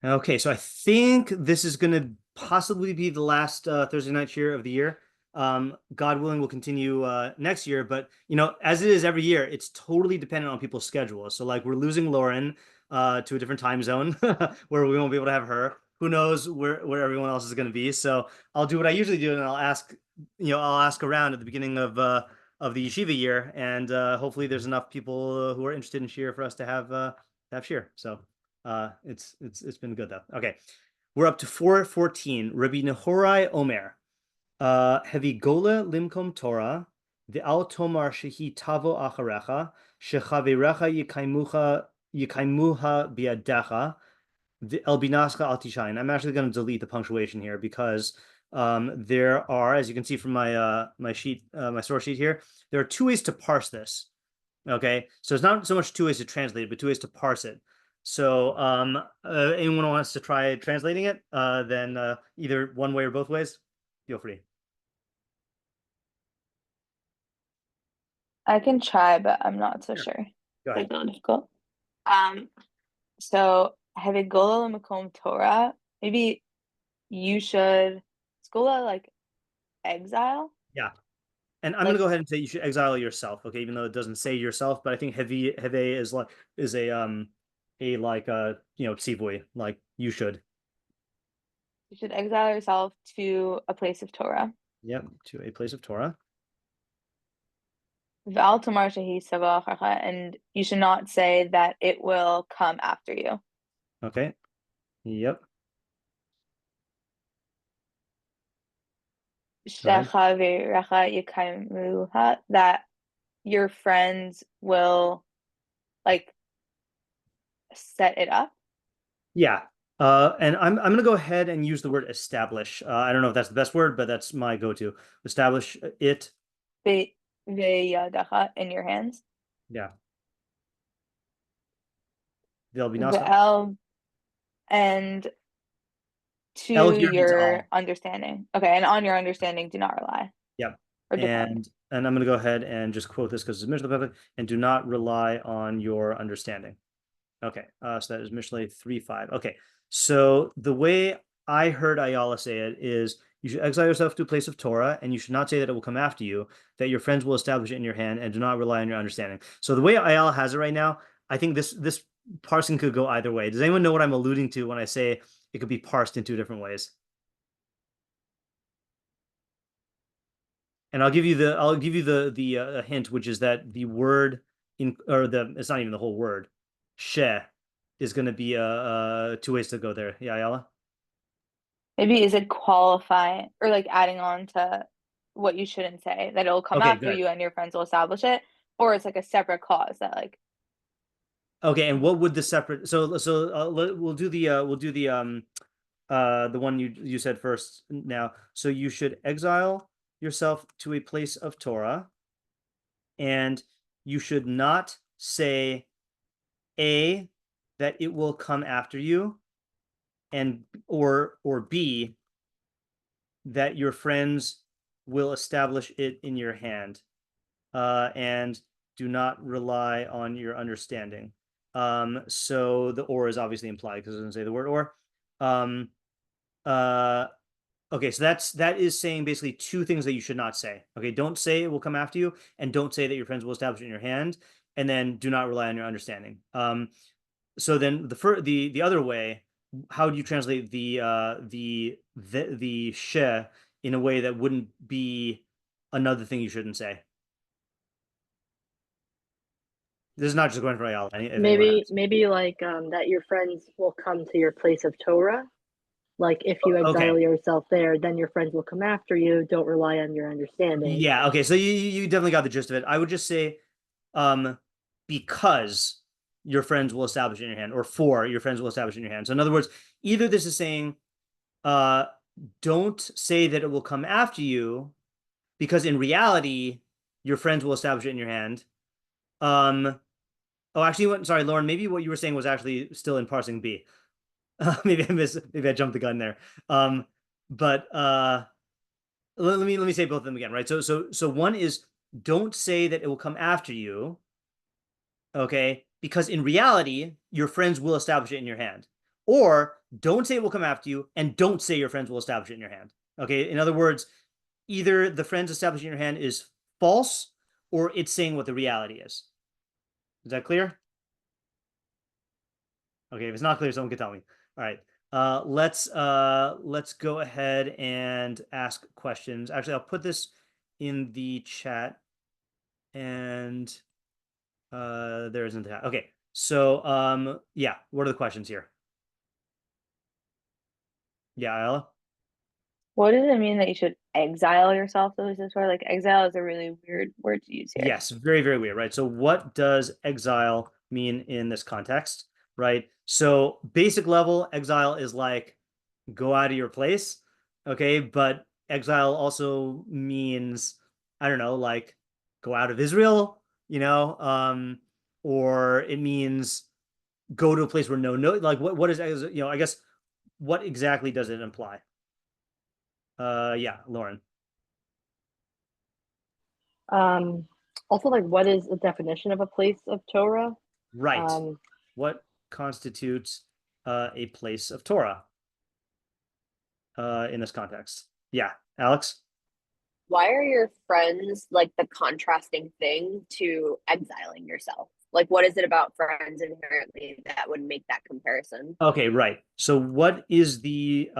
Okay, so I think this is going to possibly be the last Thursday night shiur of the year. God willing, we'll continue next year. But as it is every year, it's totally dependent on people's schedules. So like we're losing Lauren to a different time zone where we won't be able to have her. Who knows where everyone else is going to be? So I'll do what I usually do, and I'll ask around at the beginning of the yeshiva year, and hopefully there's enough people who are interested in shiur for us to have shiur. So. It's been good though. Okay, we're up to 414. Rabbi Nehorai Omer, Hevi Gola Limkom Torah, the Al Tomar Shehi Tavo Acharecha, Shechaverecha Yikaimuha Biadecha, the El Binascha Al Tishain. I'm actually going to delete the punctuation here because there are, as you can see from my my source sheet here, there are two ways to parse this. Okay, so it's not so much two ways to translate it, but two ways to parse it. So anyone who wants to try translating it, then either one way or both ways, feel free. I can try, but I'm not so sure. Go ahead. It's a little difficult. So Hevigola Makom Torah, maybe you should Skola like exile. Yeah. And I'm gonna go ahead and say you should exile yourself, okay, even though it doesn't say yourself, but I think heve is a tzivoy, like you should. You should exile yourself to a place of Torah. Yep, to a place of Torah. And you should not say that it will come after you. Okay. Yep. That your friends will set it up. Yeah. And I'm gonna go ahead and use the word establish. I don't know if that's the best word, but that's my go-to. Establish it. In your hands. Yeah. They'll be and to your understanding. Okay, and on your understanding, do not rely. Yep. And I'm going to go ahead and just quote this because it's Mishlei Podcast, and do not rely on your understanding. Okay, so that is Mishlei 3:5. Okay, so the way I heard Ayala say it is you should exile yourself to a place of Torah, and you should not say that it will come after you, that your friends will establish it in your hand, and do not rely on your understanding. So the way Ayala has it right now, I think this parsing could go either way. Does anyone know what I'm alluding to when I say it could be parsed in two different ways? And I'll give you the hint, which is that the word it's not even the whole word, she, is going to be two ways to go there. Yeah, Ayala? Maybe is it qualifying or like adding on to what you shouldn't say, that it'll come after you and your friends will establish it, or it's like a separate cause that like. Okay, and what would the separate? So we'll do the one you said first now. So you should exile yourself to a place of Torah, and you should not say A, that it will come after you, and or B, that your friends will establish it in your hand, and do not rely on your understanding. So the or is obviously implied because it doesn't say the word or. Okay, so that is saying basically two things that you should not say. Okay, don't say it will come after you, and don't say that your friends will establish it in your hand, and then do not rely on your understanding. So then the other way, how do you translate the she in a way that wouldn't be another thing you shouldn't say? This is not just going for Ayala. Maybe like that your friends will come to your place of Torah. Like if you exile yourself there, then your friends will come after you. Don't rely on your understanding. Yeah, okay. So you definitely got the gist of it. I would just say because your friends will establish it in your hand, or for your friends will establish it in your hand. So in other words, either this is saying don't say that it will come after you, because in reality, your friends will establish it in your hand. Sorry, Lauren, maybe what you were saying was actually still in parsing B. Maybe I jumped the gun there. But let me say both of them again, right? So one is don't say that it will come after you, okay? Because in reality, your friends will establish it in your hand. or don't say it will come after you, and don't say your friends will establish it in your hand. Okay. In other words, either the friends establishing in your hand is false, or it's saying what the reality is. Is that clear? Okay, if it's not clear, someone can tell me. All right. Let's go ahead and ask questions. Actually, I'll put this in the chat, and there isn't that. Okay. So yeah, what are the questions here? Yeah, Ella? What does it mean that you should exile yourself to this word? Like exile is a really weird word to use here. Yes, very, very weird, right? So what does exile mean in this context, right? So basic level, exile is like go out of your place, okay? But exile also means, I don't know, like go out of Israel, or it means go to a place where like what is, I guess, what exactly does it imply? Yeah, Lauren. Also, like, what is the definition of a place of Torah? Right. What constitutes a place of Torah in this context? Yeah, Alex? Why are your friends like the contrasting thing to exiling yourself? Like, what is it about friends inherently that would make that comparison? Okay, right. So what is the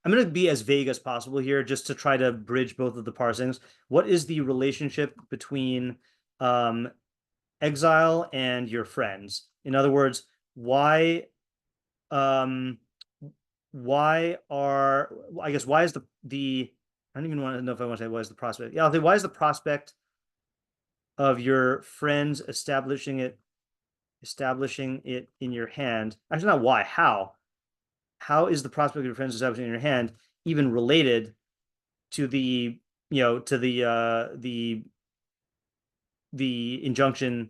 I'm going to be as vague as possible here just to try to bridge both of the parsings. What is the relationship between exile and your friends? In other words, why is the I don't even want to know if I want to say why is the prospect. Yeah, I'll say why is the prospect of your friends establishing it in your hand? Actually, not why, how. How is the prospect of your friends establishing it in your hand even related to the the injunction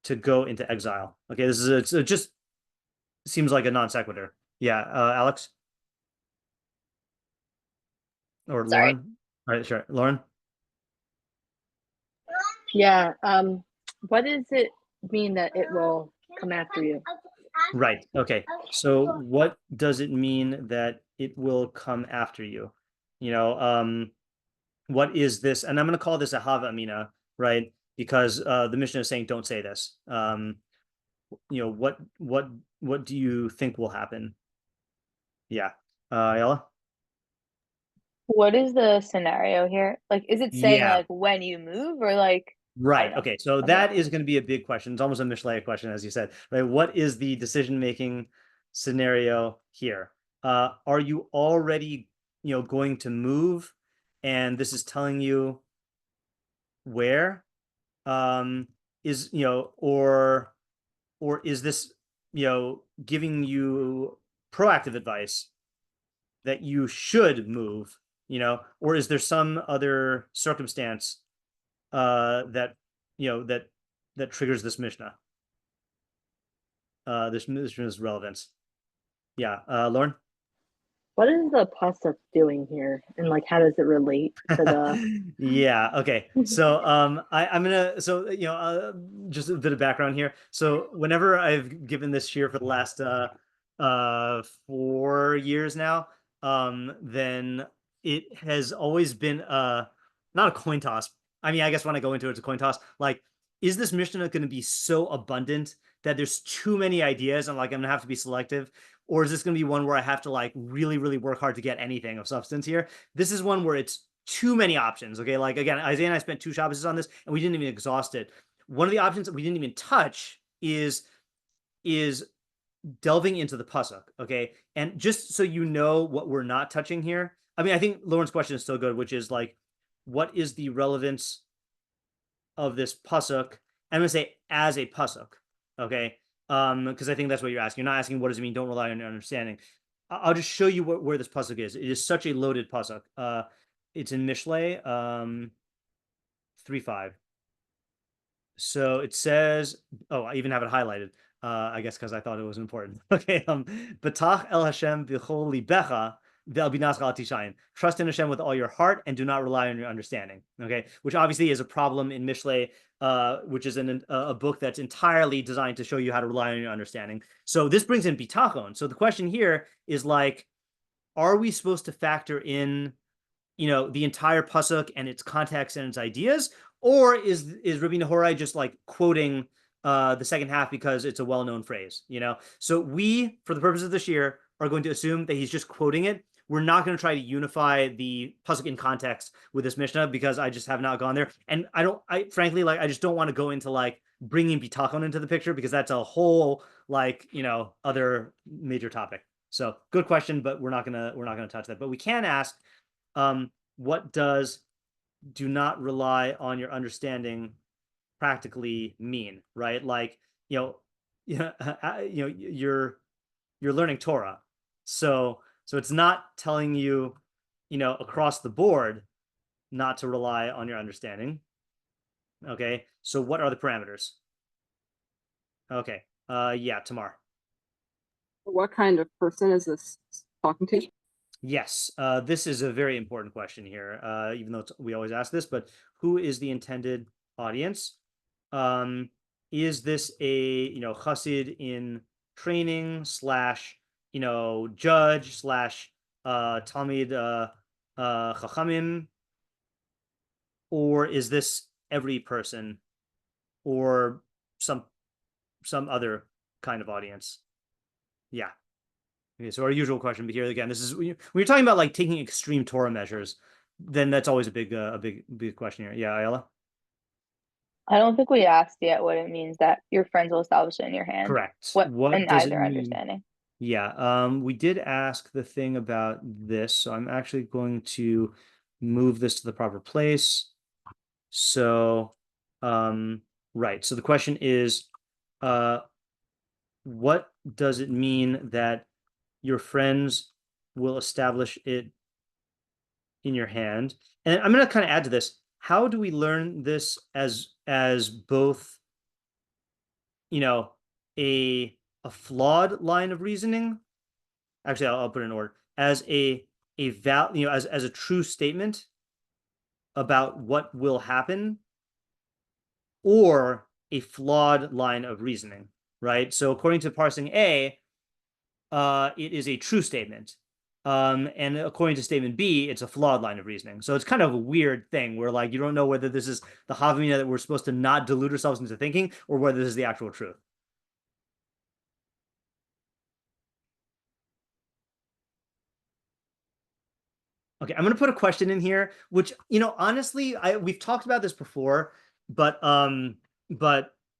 to go into exile? Okay, it just seems like a non sequitur. Yeah, Alex or Sorry. Lauren. All right, sure, Lauren. Yeah. What does it mean that it will come after you? Right. Okay. So what does it mean that it will come after you? What is this? And I'm going to call this a hava amina, right? Because the Mishnah is saying don't say this. What do you think will happen? Yeah. Ella? What is the scenario here? Like, is it saying Yeah. like when you move or like? Right. Okay. So that is going to be a big question. It's almost a Mishlei question, as you said, right? What is the decision-making scenario here? Are you already, going to move, and this is telling you where? Is or is this giving you proactive advice that you should move? Or is there some other circumstance that that triggers this Mishnah? This Mishnah's relevance. Yeah, Lauren. What is the pasuk doing here, and like how does it relate to the? Yeah. Okay. So I'm gonna just a bit of background here. So whenever I've given this shiur for the last 4 years now, then it has always been not a coin toss. I mean, I guess when I go into it, it's a coin toss. Like, is this Mishnah going to be so abundant that there's too many ideas and like I'm gonna have to be selective? Or is this going to be one where I have to like really, really work hard to get anything of substance here? This is one where it's too many options. Okay. Like again, Isaiah and I spent 2 Shabbos on this and we didn't even exhaust it. One of the options that we didn't even touch is delving into the pasuk. Okay. And just so you know what we're not touching here. I mean, I think Lauren's question is still good, which is like, what is the relevance of this pasuk? I'm going to say as a pasuk. Okay. Because I think that's what you're asking. You're not asking what does it mean, don't rely on your understanding. I'll just show you where this pasuk is. It is such a loaded pasuk. It's in Mishlei 3:5. So it says, oh, I even have it highlighted. I guess because I thought it was important. Okay. B'tach el Hashem b'chol libecha. Trust in Hashem with all your heart and do not rely on your understanding. Okay, which obviously is a problem in Mishlei, which is a book that's entirely designed to show you how to rely on your understanding. So this brings in bitachon. So the question here is like, are we supposed to factor in, the entire pasuk and its context and its ideas, or is Rabbi Nehorai just like quoting the second half because it's a well-known phrase? So we, for the purpose of this year, are going to assume that he's just quoting it. We're not going to try to unify the pasuk in context with this mishnah because I just have not gone there, and I frankly I just don't want to go into like bringing bitachon into the picture because that's a whole other major topic. So good question, but we're not gonna touch that. But we can ask, what does "do not rely on your understanding" practically mean, right? Like you're learning Torah, so it's not telling you, across the board not to rely on your understanding. Okay, so what are the parameters? Okay, yeah, Tamar. What kind of person is this talking to? Yes, this is a very important question here, even though we always ask this, but who is the intended audience? Is this a, chassid in training / judge / talmid chachamim, or is this every person or some other kind of audience? Yeah. Okay, so our usual question, but here again, this is when you're talking about like taking extreme Torah measures, then that's always a big question here. Yeah, Ayala? I don't think we asked yet what it means that your friends will establish it in your hand. Correct. What in does either it mean? understanding. Yeah, we did ask the thing about this, so I'm actually going to move this to the proper place. So, right. So the question is, what does it mean that your friends will establish it in your hand? And I'm going to kind of add to this. How do we learn this as both, a flawed line of reasoning? Actually, I'll put it in order. As a true statement about what will happen, or a flawed line of reasoning, right? So according to parsing A, it is a true statement. And according to statement B, it's a flawed line of reasoning. So it's kind of a weird thing where like you don't know whether this is the havamina that we're supposed to not delude ourselves into thinking, or whether this is the actual truth. Okay, I'm going to put a question in here, which, honestly, we've talked about this before, but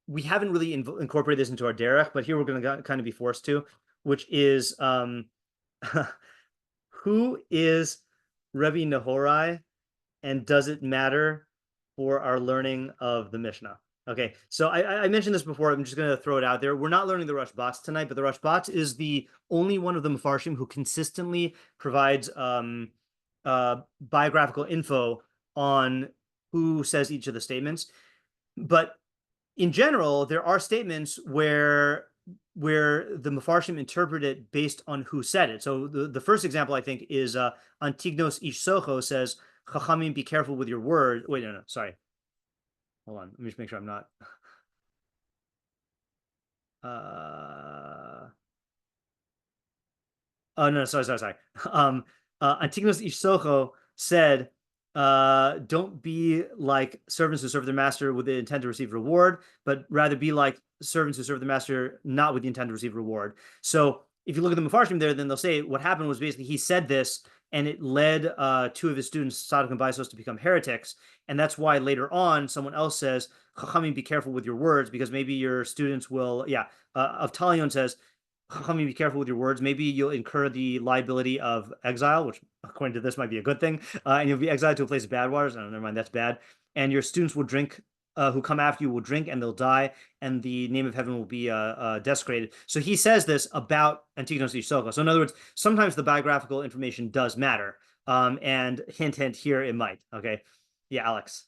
we haven't really incorporated this into our derech, but here we're going to kind of be forced to, which is, who is Rabbi Nehorai, and does it matter for our learning of the Mishnah? Okay, so I mentioned this before. I'm just going to throw it out there. We're not learning the Rashbats tonight, but the Rashbats is the only one of the Mefarshim who consistently provides biographical info on who says each of the statements. But in general, there are statements where the Mefarshim interpret it based on who said it. So the first example, I think, is Antignos Ish Socho says, Chachamim, be careful with your word. Wait, no, sorry. Hold on. Let me just make sure I'm not. Oh, no, sorry. Antignos Ish Socho said, don't be like servants who serve their master with the intent to receive reward, but rather be like servants who serve the master not with the intent to receive reward. So if you look at the Mefarshim there, then they'll say what happened was basically he said this, and it led two of his students, Tzadok and Baisos, to become heretics. And that's why later on, someone else says, Chachamim, be careful with your words, because maybe your students will, Avtalion says, Chachamim, be careful with your words. Maybe you'll incur the liability of exile, which according to this might be a good thing. And you'll be exiled to a place of bad waters. Oh, never mind, that's bad. And your students will drink, who come after you will drink, and they'll die, and the name of heaven will be desecrated. So he says this about Antignos Ish Socho. So in other words, sometimes the biographical information does matter. And hint, here it might. Okay. Yeah, Alex.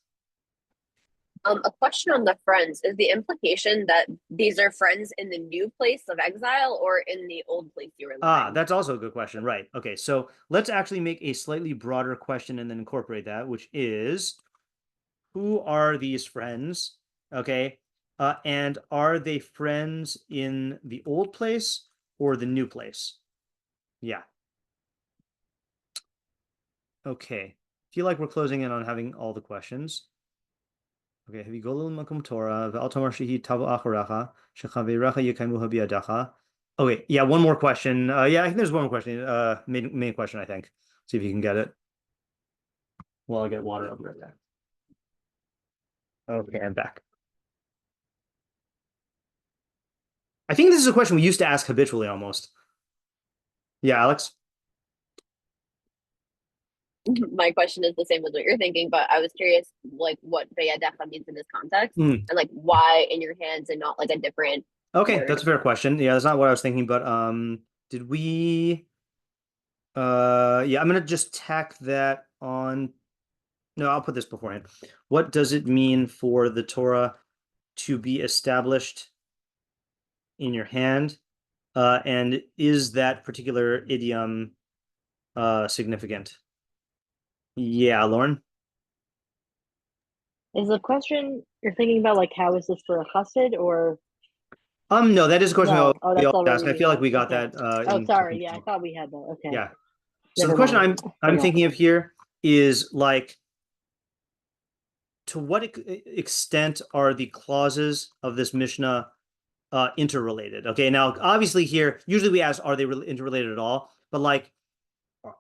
A question on the friends. Is the implication that these are friends in the new place of exile or in the old place you were living? That's also a good question. Right. Okay. So let's actually make a slightly broader question and then incorporate that, which is, who are these friends? Okay. And are they friends in the old place or the new place? Yeah. Okay. Feel like we're closing in on having all the questions. Okay, have you go makom Torah, v'al tomar shehi tavu acharecha, shechaverecha yekaimuha biyadacha. Okay, yeah, one more question. Yeah, I think there's one more question. Main question, I think. See if you can get it. Well, I'll get water. I'll be right back. Okay, I'm back. I think this is a question we used to ask habitually almost. Yeah, Alex? My question is the same as what you're thinking, but I was curious, like, what beyadecha means in this context, and like why in your hands and not like a different. Okay, word. that's a fair question. Yeah, that's not what I was thinking, but did we? Yeah, I'm gonna just tack that on. No, I'll put this beforehand. What does it mean for the Torah to be established in your hand? And is that particular idiom significant? Yeah, Lauren? Is the question you're thinking about, like, how is this for a chassid or? No, that is a question No. we all already ask. I feel like we got that. Oh, sorry. Yeah, I thought we had that. Okay. Yeah. So Never the question mind. I'm thinking of here is, like, to what extent are the clauses of this mishnah interrelated? Okay, now obviously here, usually we ask, are they interrelated at all? But like,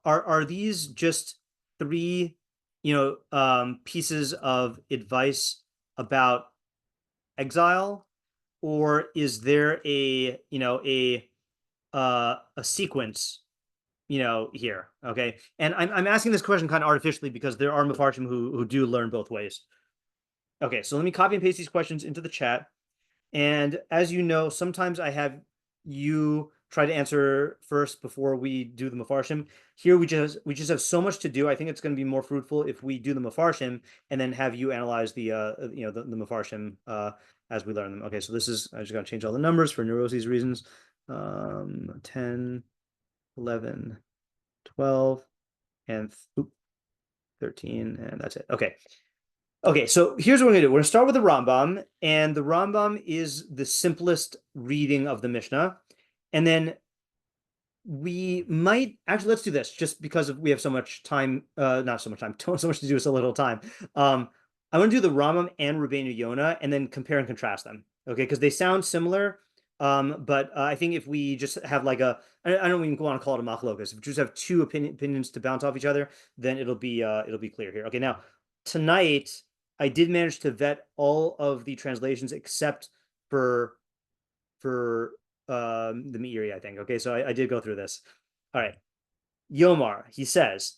are these just three, pieces of advice about exile, or is there a sequence, here? Okay, and I'm asking this question kind of artificially because there are Mefarshim who do learn both ways. Okay, so let me copy and paste these questions into the chat. And as you know, sometimes I have you try to answer first before we do the Mefarshim. Here we just have so much to do. I think it's going to be more fruitful if we do the Mefarshim and then have you analyze the Mefarshim as we learn them. Okay, so this is, I just got to change all the numbers for neuroses reasons. 10, 11, 12, and 13, and that's it. Okay. Okay, so here's what we're going to do. We're going to start with the Rambam, and the Rambam is the simplest reading of the Mishnah. And then we might, actually, let's do this, just because we have so much time, not so much time, so much to do with so little time. I want to do the Rambam and Rבינו Yona, and then compare and contrast them, okay? Because they sound similar, but I think if we just have like I don't even want to call it a machlokas. If we just have two opinions to bounce off each other, then it'll be clear here. Okay, now, tonight, I did manage to vet all of the translations except for the Meiri, I think. Okay, so I did go through this. All right. Yomar, he says,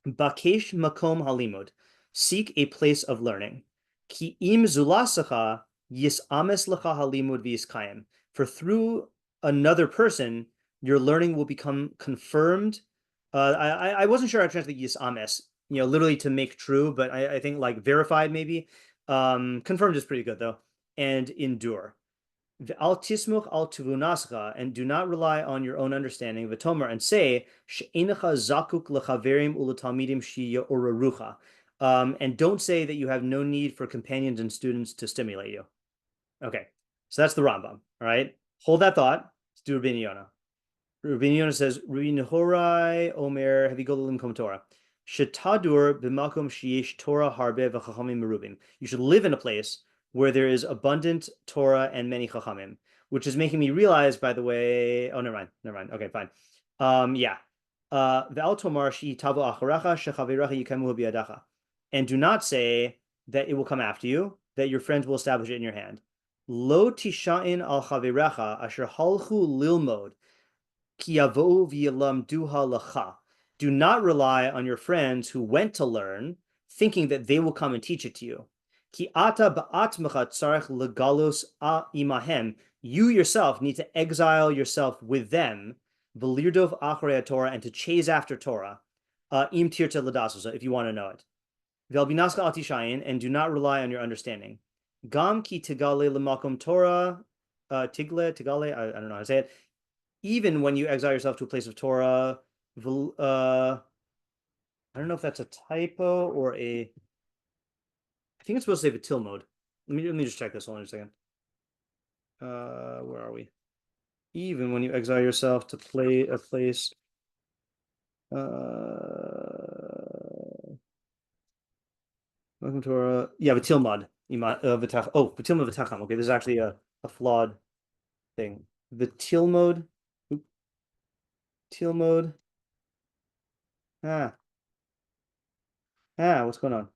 Bakesh makom halimud, seek a place of learning. Ki im zulasacha yisames lecha halimud v'yiskayim. For through another person, your learning will become confirmed. I wasn't sure how to translate yisames, literally to make true, but I think like verified maybe. Confirmed is pretty good though. And endure. Al tismuch al tuvunascha, and do not rely on your own understanding. V'tomer, and say she'enecha zakuk lechaverim uletalmidim she'yorarucha. And don't say that you have no need for companions and students to stimulate you. Okay, so that's the Rambam. All right, hold that thought. Let's do Rבינו Yona. Rבינו Yona says, Nehorai Omer Havigolim Kom Torah. Shetadur b'makom sheyesh Torah harbe v'chachamim merubim. You should live in a place where there is abundant Torah and many chachamim, which is making me realize, by the way. Oh, never mind. Okay, fine. Yeah. V'al tomar shehi tavu acharecha shechaverecha yikamuhu biyadacha. And do not say that it will come after you, that your friends will establish it in your hand. Lo tisha'in al chaverecha asher halchu lilmod ki yavou v'yalamduha lacha. Do not rely on your friends who went to learn, thinking that they will come and teach it to you. Ki ata ba'atmecha tzarech legalos imahem. You yourself need to exile yourself with them, v'lirdov acharei Torah, and to chase after Torah, im tirta l'dasos, if you want to know it. Vel binaska al tishayin, and do not rely on your understanding. Gam ki tigale lemakom Torah, tigale, I don't know how to say it. Even when you exile yourself to a place of Torah, I don't know if that's a typo or I think it's supposed to say Vitil mode. Let me just check this. Hold on a second. Where are we? Even when you exile yourself to play a place. Welcome Torah. Yeah, Vitil mod. Vitil mode Vitacham. Okay, this is actually a flawed thing. Vitil mode. Til mode. What's going on?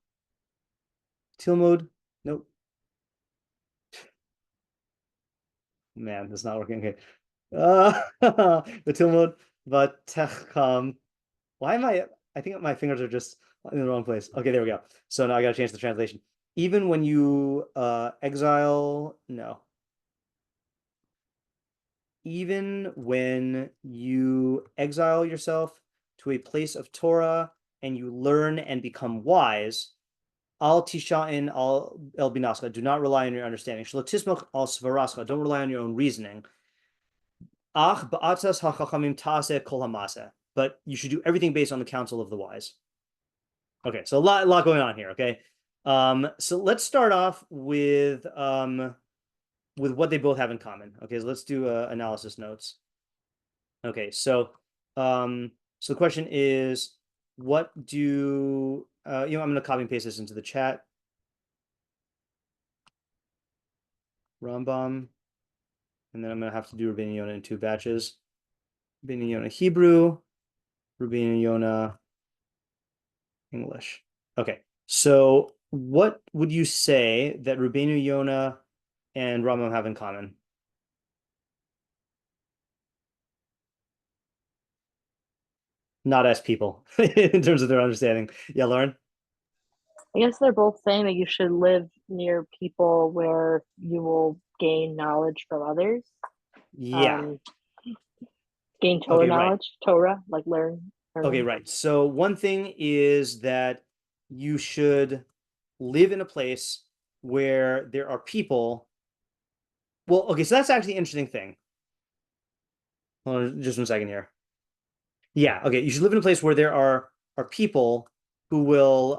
Til mode. Nope. Man, that's not working. Okay. The til mode, but techcom. Why am I think my fingers are just in the wrong place. Okay, there we go. So now I gotta change the translation. Even when you exile, no. Even when you exile yourself to a place of Torah and you learn and become wise, al tisha'in al el binascha, do not rely on your understanding. Shlotismach al svarascha, don't rely on your own reasoning. Ach ba'atzas hachachamim ta'aseh kol hamaseh, but you should do everything based on the counsel of the wise. Okay, so a lot going on here. Okay, so let's start off with what they both have in common. Okay, so let's do analysis notes. Okay, so so the question is, what do I'm going to copy and paste this into the chat. Rambam, and then I'm going to have to do Rabbeinu Yona in 2 batches. Rabbeinu Yona Hebrew, Rabbeinu Yona English. Okay, so what would you say that Rabbeinu Yona and Rambam have in common? Not as people in terms of their understanding. Yeah, Lauren? I guess they're both saying that you should live near people where you will gain knowledge from others. Yeah. Gain Torah knowledge, right. Torah, like learn. Okay, right. So one thing is that you should live in a place where there are people. Well, okay, so that's actually an interesting thing. Hold on just 1 second here. Yeah, okay, you should live in a place where there are people who will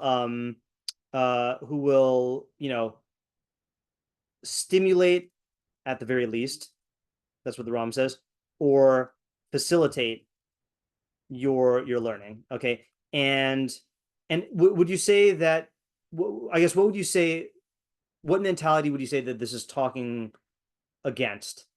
stimulate at the very least. That's what the Rambam says, or facilitate your learning. Okay, and would you say that? I guess what would you say? What mentality would you say that this is talking against?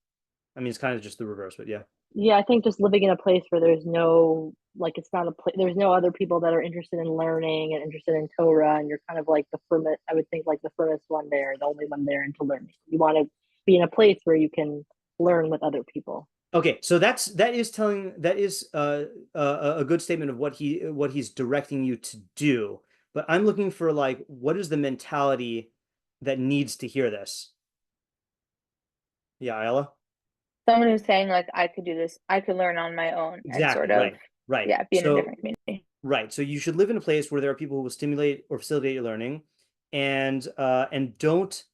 I mean, it's kind of just the reverse, but yeah. Yeah, I think just living in a place where there's no, like, it's not a place, there's no other people that are interested in learning and interested in Torah, and you're kind of like the firmest, I would think, like the firmest one there, the only one there into learning. You want to be in a place where you can learn with other people. Okay, so that is a good statement of what he's directing you to do. But I'm looking for, like, what is the mentality that needs to hear this? Yeah, Ayala? Someone who's saying, like, I could do this, I could learn on my own. Exactly, and sort of, right. Yeah, be in a different community. Right. So you should live in a place where there are people who will stimulate or facilitate your learning, and don't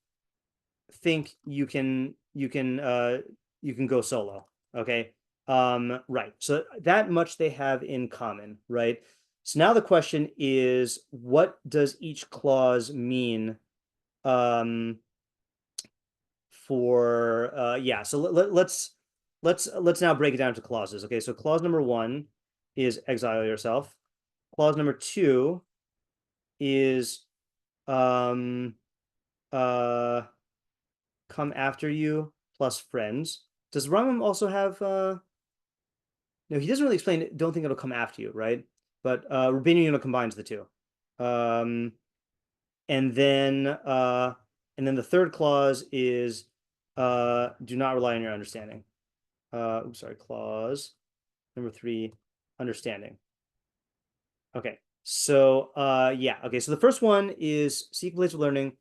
think you can go solo. Okay. Right. So that much they have in common, right? So now the question is, what does each clause mean? So let's now break it down to clauses. Okay, so clause number 1 is exile yourself. Clause number 2 is come after you plus friends. Does Rambam also have no, he doesn't really explain it. Don't think it'll come after you, right? But Rabbeinu Yona combines the two. And then the third clause is do not rely on your understanding. Clause number 3, understanding. Okay, so okay, so the first one is seek a place of learning,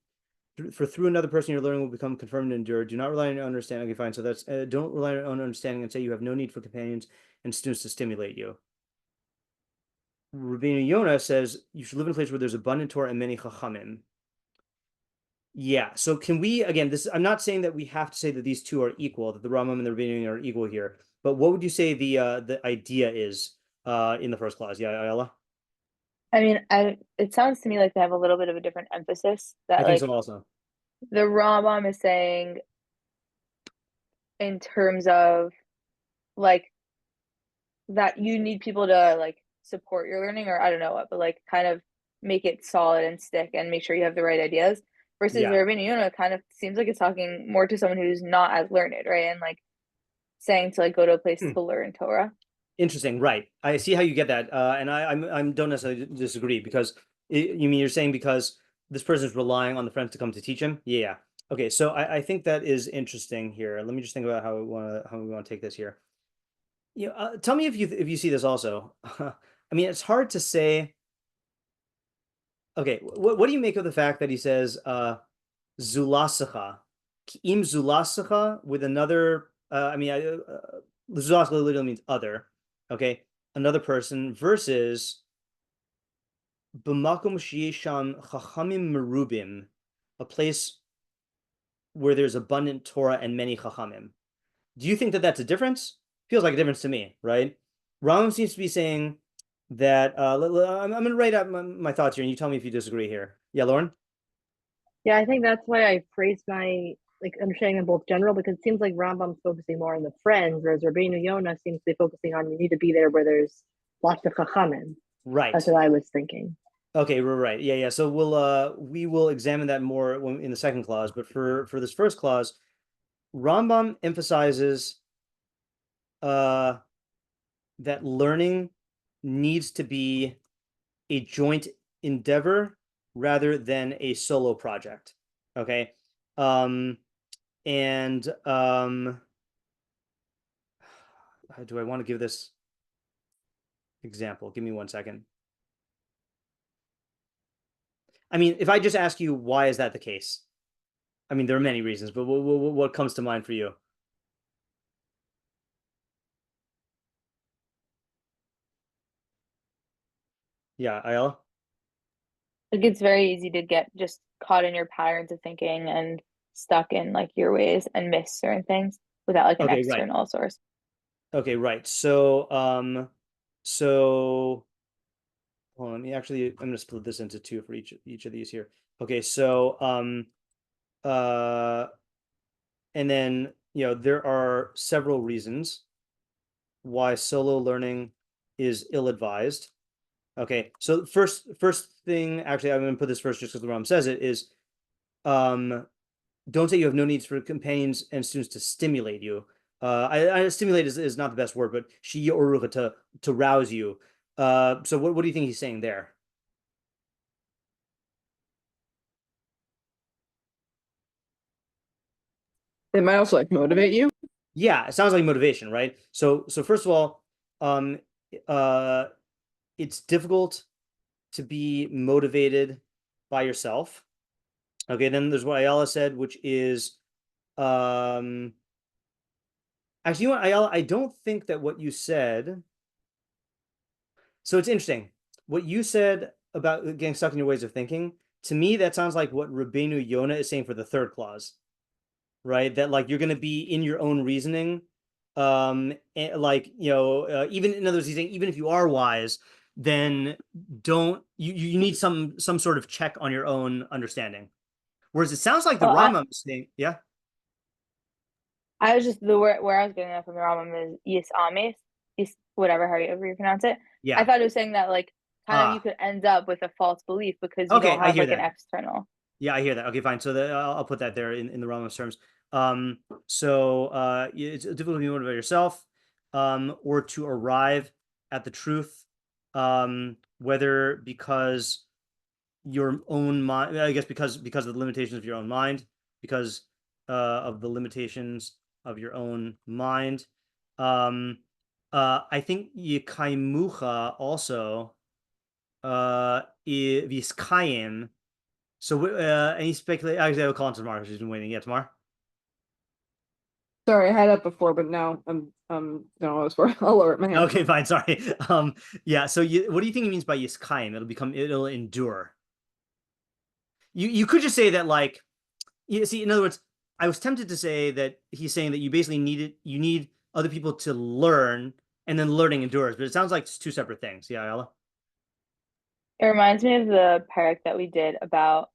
for through another person your learning will become confirmed and endure. Do not rely on your own understanding. Okay, fine. So that's don't rely on your own understanding and say you have no need for companions and students to stimulate you. Rabbeinu Yona says you should live in a place where there's abundant Torah and many chachamim. Yeah. So can we, again, I'm not saying that we have to say that these two are equal, that the Rambam and the Rabbeinu Yona are equal here. But what would you say the idea is in the first clause? Yeah, Ayala? I mean, it sounds to me like they have a little bit of a different emphasis. That I think so also. The Rambam is saying in terms of like that you need people to like support your learning, or I don't know what, but like kind of make it solid and stick and make sure you have the right ideas. Versus Rabbeinu Yona kind of seems like it's talking more to someone who's not as learned, right? And like saying to like go to a place to learn Torah. Interesting, right? I see how you get that, and I don't necessarily disagree because you're saying because this person is relying on the friends to come to teach him. Yeah. Okay, so I think that is interesting here. Let me just think about how we want to take this here. Tell me if you see this also. I mean, it's hard to say. Okay, what do you make of the fact that he says zulasacha, im zulasacha with another? Zulasacha literally means other. Okay, another person versus b'makom sheyesham chachamim merubim, a place where there's abundant Torah and many chachamim. Do you think that that's a difference? Feels like a difference to me, right? Rambam seems to be saying that I'm going to write out my thoughts here, and you tell me if you disagree here. Yeah, Lauren? Yeah, I think that's why I phrased my understanding them both general, because it seems like Rambam's focusing more on the friends, whereas Rabbeinu Yona seems to be focusing on you need to be there where there's lots of chachamim. Right. That's what I was thinking. Okay, right. Yeah. So we will examine that more in the second clause, but for this first clause, Rambam emphasizes that learning needs to be a joint endeavor rather than a solo project. Okay. Do I want to give this example? Give me 1 second. I mean, if I just ask you, why is that the case? I mean, there are many reasons, but what comes to mind for you? Yeah, Ayala? Like it's very easy to get just caught in your patterns of thinking and stuck in like your ways and miss certain things without like an external source. Okay, right. So hold on, I'm going to split this into two for each of these here. Okay, so and then there are several reasons why solo learning is ill-advised. Okay, so first thing, actually, I'm going to put this first just because the Rambam says it, is don't say you have no needs for companions and students to stimulate you. Stimulate is not the best word, but shiur to rouse you. So what do you think he's saying there? They might also like motivate you. Yeah, it sounds like motivation, right? So first of all, it's difficult to be motivated by yourself. Okay, then there's what Ayala said, which is actually, you know what, Ayala, I don't think that what you said. So it's interesting. What you said about getting stuck in your ways of thinking, to me, that sounds like what Rabbeinu Yona is saying for the third clause, right? That like you're going to be in your own reasoning. And like, even in other words, he's saying, even if you are wise, then you need some sort of check on your own understanding. Whereas it sounds like the Rambam is saying, yeah. I was just where I was getting that from the Rambam is yisames, whatever however you pronounce it. Yeah. I thought it was saying that like kind of you could end up with a false belief because you don't have like an external. Yeah, I hear that. Okay, fine. So I'll put that there in the Rambam's terms. It's difficult to be motivated by yourself, or to arrive at the truth, whether because your own mind, I guess because of the limitations of your own mind, because of the limitations of your own mind. I think Yekaimucha also Viskayim. So any speculate? Actually, I will call him tomorrow. She's been waiting. Yeah, tomorrow. Sorry, I had that before, but now I'm don't know what it was for. I'll lower my hand. Okay, fine. Sorry. Yeah. So what do you think he means by yiskayim? It'll endure. You could just say that, like, you see, in other words, I was tempted to say that he's saying that you basically need other people to learn, and then learning endures, but it sounds like it's two separate things. Yeah, Ella? It reminds me of the parak that we did about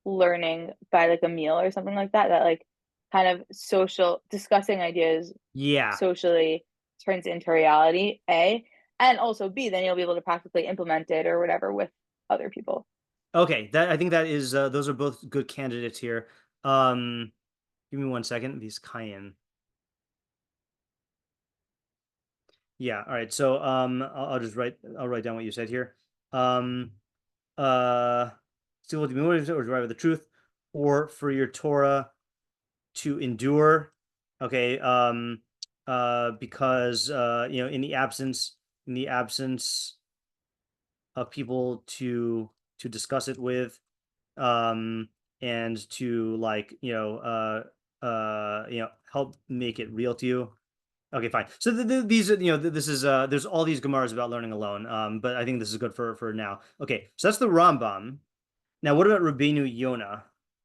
learning by like a meal or something like that, that like kind of social discussing ideas Yeah. socially turns into reality, A, and also B, then you'll be able to practically implement it or whatever with other people. Okay, I think that is those are both good candidates here. Give me 1 second. These Cayenne. Yeah, all right. So I'll write down what you said here. Still will be motivated or drive with the truth, or for your Torah to endure. Okay, because in the absence of people to discuss it with, and to, like, help make it real to you. Okay, fine. So these are, this is there's all these Gemaras about learning alone. But I think this is good for now. Okay, so that's the Rambam. Now, what about Rabbeinu Yona?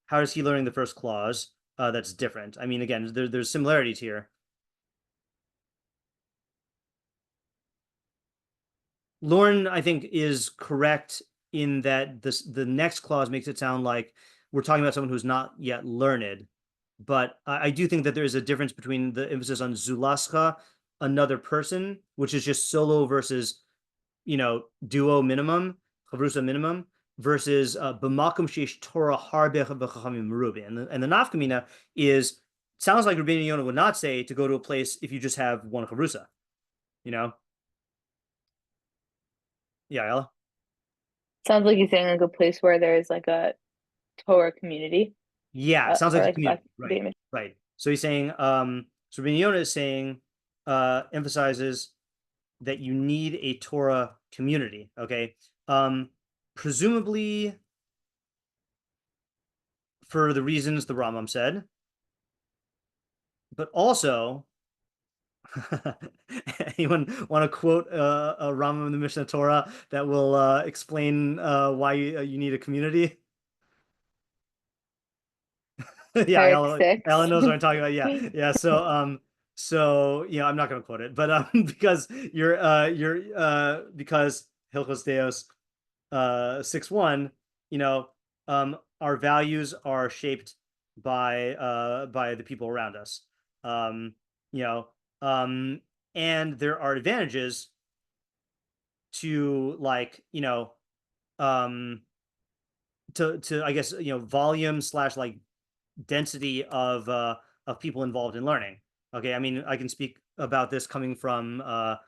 How is he learning the first clause? That's different. I mean, again, there's similarities here. Lauren, I think, is correct in that the next clause makes it sound like we're talking about someone who's not yet learned. But I do think that there is a difference between the emphasis on Zulascha, another person, which is just solo versus, duo minimum, chavrusa minimum, versus b'makom sheish Torah harbe v'chachamim merubi. And the nafkamina sounds like Rabbeinu Yona would not say to go to a place if you just have one chavrusa, Yeah, Ella? Sounds like he's saying like a place where there's like a Torah community. Yeah, it sounds like a community. Right. Right. So he's saying, so Rabbi Yona is saying, emphasizes that you need a Torah community. Okay. Presumably for the reasons the Rambam said, but also, anyone want to quote a Rambam in the Mishnah Torah that will explain why you need a community? Yeah, Ellen knows what I'm talking about. Yeah. So I'm not going to quote it, but because because Hilchos Deos 6:1, our values are shaped by the people around us, and there are advantages to, like, to I guess, volume / like density of people involved in learning. Okay, I mean, I can speak about this coming from a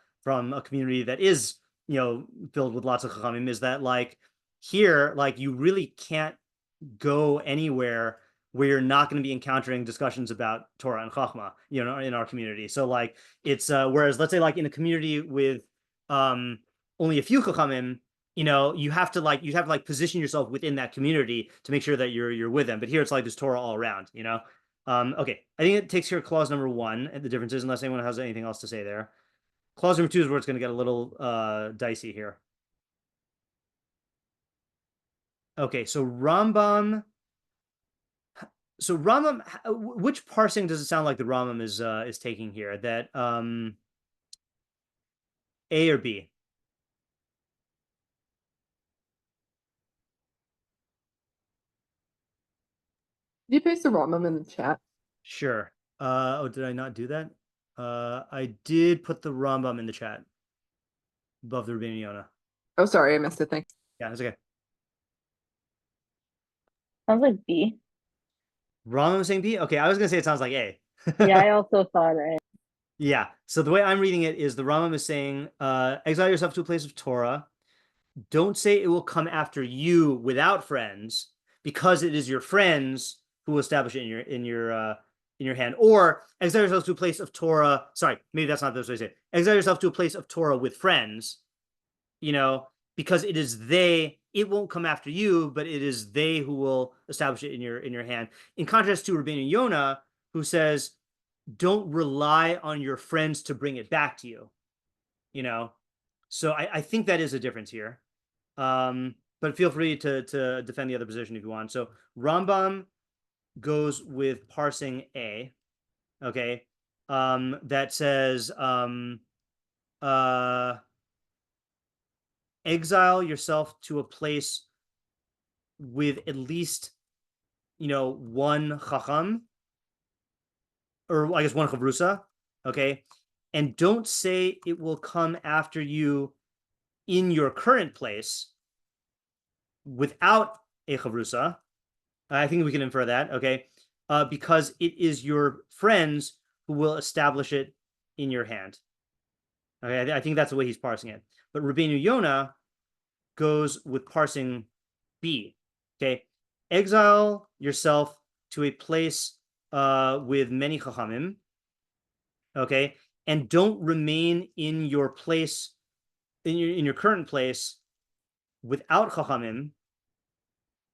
community that is, filled with lots of chachamim, is that, like, here, like, you really can't go anywhere where you're not going to be encountering discussions about Torah and Chachma, in our community. So, like, it's whereas, let's say, like, in a community with only a few chachamim, you have to position yourself within that community to make sure that you're with them. But here it's like there's Torah all around, Okay, I think it takes care of clause number 1 and the differences, unless anyone has anything else to say there. Clause number 2 is where it's going to get a little dicey here. Okay, so Rambam, which parsing does it sound like the Rambam is taking here? That A or B? Did you paste the Rambam in the chat? Sure. Did I not do that? I did put the Rambam in the chat above the Rabbeinu Yona. Oh, sorry, I missed it. Thanks. Yeah, that's okay. Sounds like B. Rambam saying B? Okay, I was gonna say it sounds like A. Yeah, I also thought A. Yeah. So the way I'm reading it is the Rambam is saying, exile yourself to a place of Torah. Don't say it will come after you without friends, because it is your friends who will establish it in your hand. Or exile yourself to a place of Torah. Sorry, maybe that's not the way to say it. Exile yourself to a place of Torah with friends, because it is they. It won't come after you, but it is they who will establish it in your hand. In contrast to Rabbeinu Yona, who says, don't rely on your friends to bring it back to you, you know? So I think that is a difference here. But feel free to defend the other position if you want. So Rambam goes with parsing A, okay? That says, exile yourself to a place with at least, one chacham, or I guess one chavrusa, okay? And don't say it will come after you in your current place without a chavrusa. I think we can infer that, okay? Because it is your friends who will establish it in your hand. Okay, I think that's the way he's parsing it. But Rabbeinu Yona goes with parsing B, okay? Exile yourself to a place with many chachamim, okay? And don't remain in your place, in your current place without chachamim,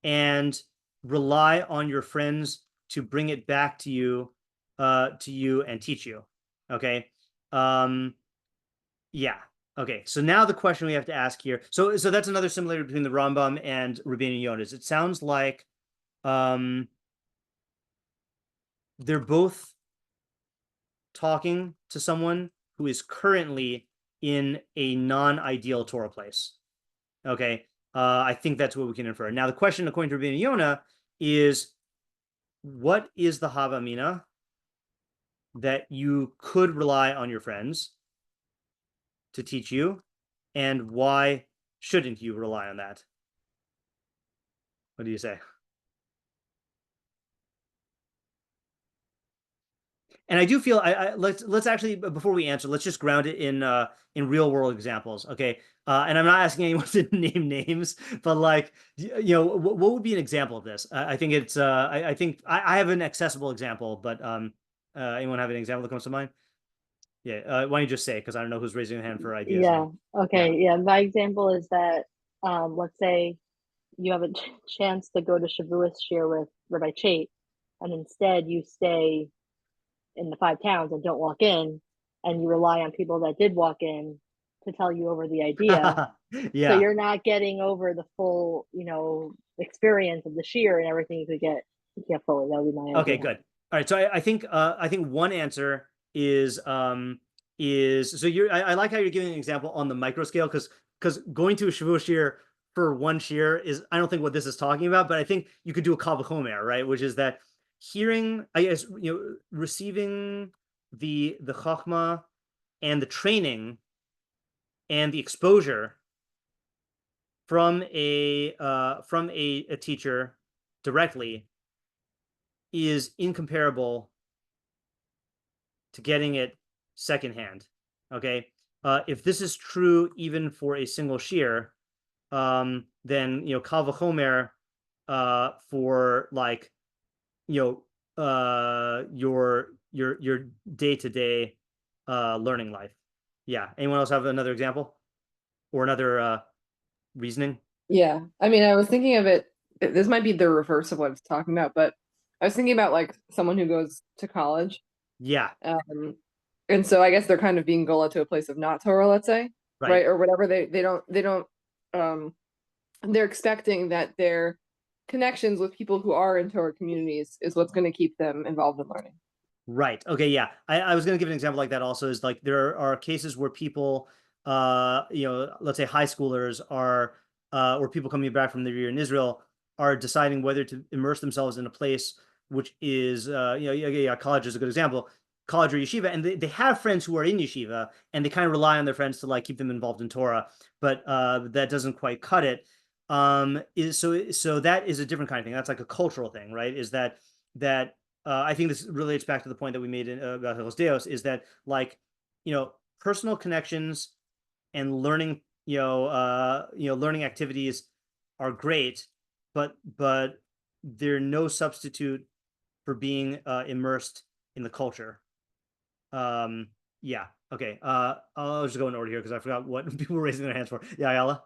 and rely on your friends to bring it back to you and teach you, okay? Yeah. Okay, so now the question we have to ask here. So that's another similarity between the Rambam and Rabbeinu Yonah. It sounds like they're both talking to someone who is currently in a non-ideal Torah place. Okay, I think that's what we can infer. Now the question, according to Rabbeinu Yonah, is what is the Hava Mina that you could rely on your friends to teach you, and why shouldn't you rely on that? What do you say? And I do feel let's actually, before we answer, let's just ground it in real world examples, okay? And I'm not asking anyone to name names, but like, what would be an example of this? I think it's I think I have an accessible example, but anyone have an example that comes to mind? Yeah, why don't you just say, because I don't know who's raising their hand for ideas. Yeah. Okay. Yeah. My example is that, let's say you have a chance to go to Shavuos shiur with Rabbi Chait, and instead you stay in the 5 towns and don't walk in, and you rely on people that did walk in to tell you over the idea. Yeah. So you're not getting over the full, experience of the shiur and everything you could get fully. That would be my Okay, idea. good. All right. So I think one answer is so I like how you're giving an example on the micro scale, because going to a Shavuos shiur for one shiur is, I don't think what this is talking about, but I think you could do a kal v'chomer, right? Which is that hearing, I guess, receiving the chachma and the training and the exposure from a teacher directly is incomparable to getting it secondhand. Okay, if this is true even for a single shiur, then kal v'chomer for like your day-to-day learning life. Yeah. Anyone else have another example or another reasoning? Yeah, I mean, I was thinking of it. This might be the reverse of what I was talking about, but I was thinking about like someone who goes to college. Yeah. And so I guess they're kind of being gola to a place of not Torah, let's say, right? Or whatever. They don't. They're expecting that their connections with people who are in Torah communities is what's going to keep them involved in learning. Right. Okay. Yeah. I was going to give an example like that also, is like there are cases where people, let's say high schoolers are, or people coming back from their year in Israel are deciding whether to immerse themselves in a place which is, college is a good example, college or yeshiva, and they have friends who are in yeshiva, and they kind of rely on their friends to like keep them involved in Torah, but that doesn't quite cut it. So that is a different kind of thing. That's like a cultural thing, right? Is that I think this relates back to the point that we made about Hilchos Deos, is that like, personal connections and learning, learning activities are great, but they're no substitute for being immersed in the culture. Yeah. Okay. I'll just go in order here because I forgot what people were raising their hands for. Yeah, Ayala.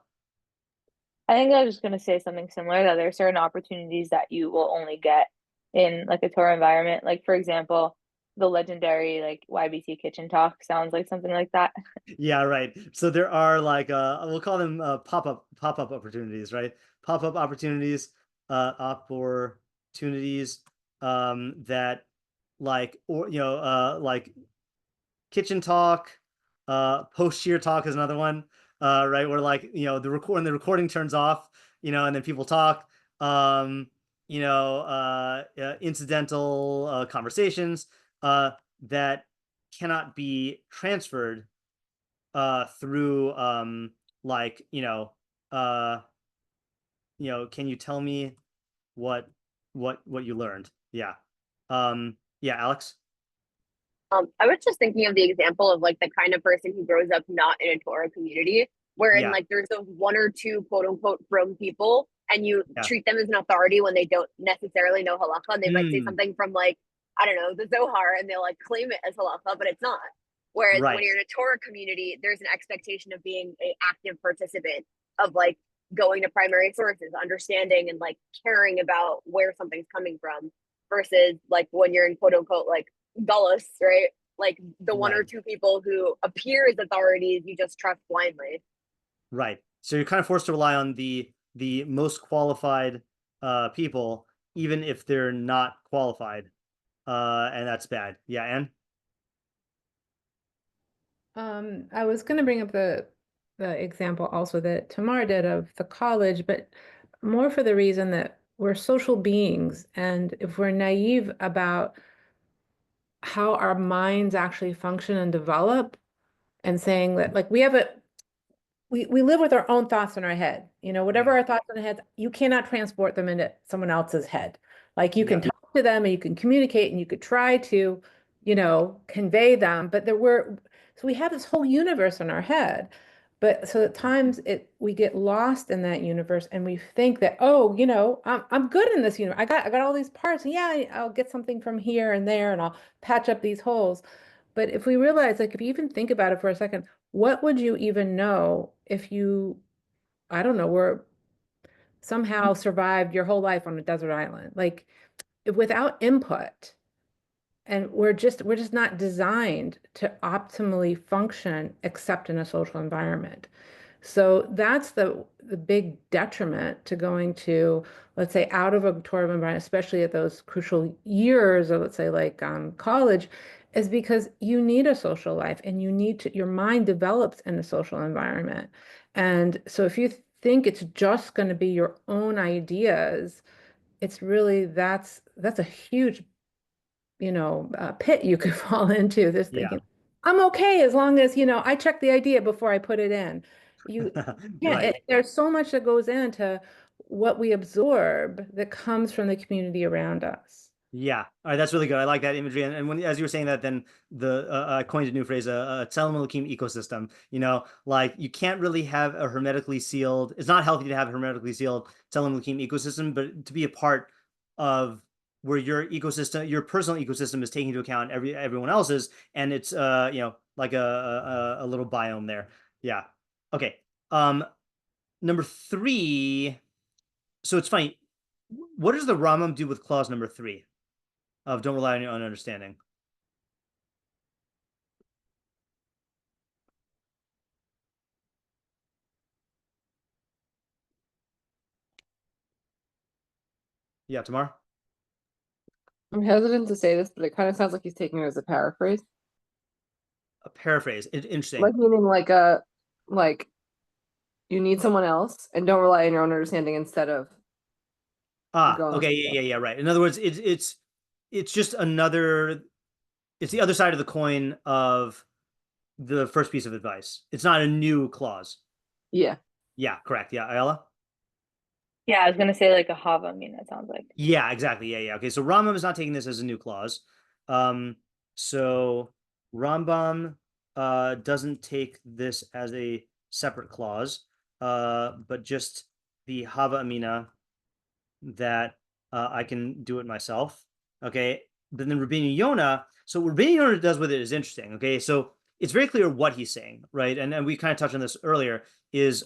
I think I was just going to say something similar, that there are certain opportunities that you will only get in like a Torah environment. Like, for example, the legendary like YBC kitchen talk sounds like something like that. Yeah, right. So there are like we'll call them pop-up opportunities, right? Pop-up opportunities, opportunities that like, or like kitchen talk, post shiur talk is another one, right? Where like, the recording turns off, and then people talk, incidental conversations that cannot be transferred through like, can you tell me what you learned? Yeah. Yeah, Alex. I was just thinking of the example of like the kind of person who grows up not in a Torah community, wherein like there's those one or two quote unquote from people, and you treat them as an authority when they don't necessarily know halacha. And they might say something from like, I don't know, the Zohar, and they'll like claim it as halacha, but it's not. Whereas when you're in a Torah community, there's an expectation of being an active participant, of like going to primary sources, understanding and like caring about where something's coming from, versus like when you're in quote unquote like gullus, right? Like the one or two people who appear as authorities, you just trust blindly. Right. So you're kind of forced to rely on the most qualified people, even if they're not qualified. And that's bad. Yeah, Anne? I was going to bring up the example also that Tamar did of the college, but more for the reason that we're social beings, and if we're naive about how our minds actually function and develop, and saying that like we live with our own thoughts in our head, whatever our thoughts in our head, you cannot transport them into someone else's head. Like you can talk to them and you can communicate and you could try to, convey them, but so we have this whole universe in our head. But so at times we get lost in that universe and we think that, I'm good in this universe. I got all these parts. And yeah, I'll get something from here and there and I'll patch up these holes. But if we realize, like, if you even think about it for a second, what would you even know if you, I don't know, were somehow survived your whole life on a desert island? Like, without input, and we're just not designed to optimally function except in a social environment. So that's the big detriment to going to, let's say, out of a Torah environment, especially at those crucial years, or let's say like college, is because you need a social life and your mind develops in a social environment. And so if you think it's just going to be your own ideas, it's really, that's a huge pit you could fall into, this thinking, I'm okay as long as, I check the idea before I put it in. There's so much that goes into what we absorb that comes from the community around us. Yeah. All right. That's really good. I like that imagery. And when, as you were saying that, then I coined a new phrase, a Tzelem Elokim ecosystem, like you can't really have a hermetically sealed, it's not healthy to have a hermetically sealed Tzelem Elokim ecosystem, but to be a part of where your ecosystem, your personal ecosystem is taking into account everyone else's, and it's like a little biome there. Yeah. Okay. Number 3. So it's funny. What does the Rambam do with clause number 3 of don't rely on your own understanding? Yeah, Tamar? I'm hesitant to say this, but it kind of sounds like he's taking it as a paraphrase. A paraphrase. Interesting. Like meaning like you need someone else and don't rely on your own understanding instead of. Okay. Yeah. Right. In other words, it's just another. It's the other side of the coin of the first piece of advice. It's not a new clause. Yeah. Yeah. Correct. Yeah. Ayala? Yeah, I was gonna say like a hava. I mean, that sounds like. Yeah, exactly. Yeah. Okay, so Rambam is not taking this as a new clause. So Rambam doesn't take this as a separate clause, but just the hava amina that I can do it myself. Okay, but then Rabbeinu Yona. So what Rabbeinu Yona does with it is interesting. Okay, so it's very clear what he's saying, right? And we kind of touched on this earlier. Is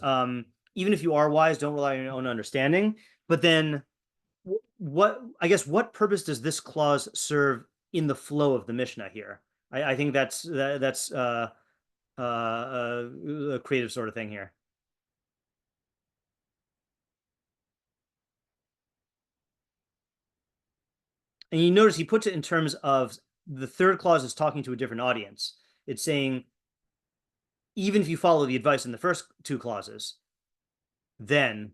even if you are wise, don't rely on your own understanding. But then what purpose does this clause serve in the flow of the Mishnah here. I think that's a creative sort of thing here. And you notice he puts it in terms of the third clause is talking to a different audience. It's saying, even if you follow the advice in the first two clauses, then,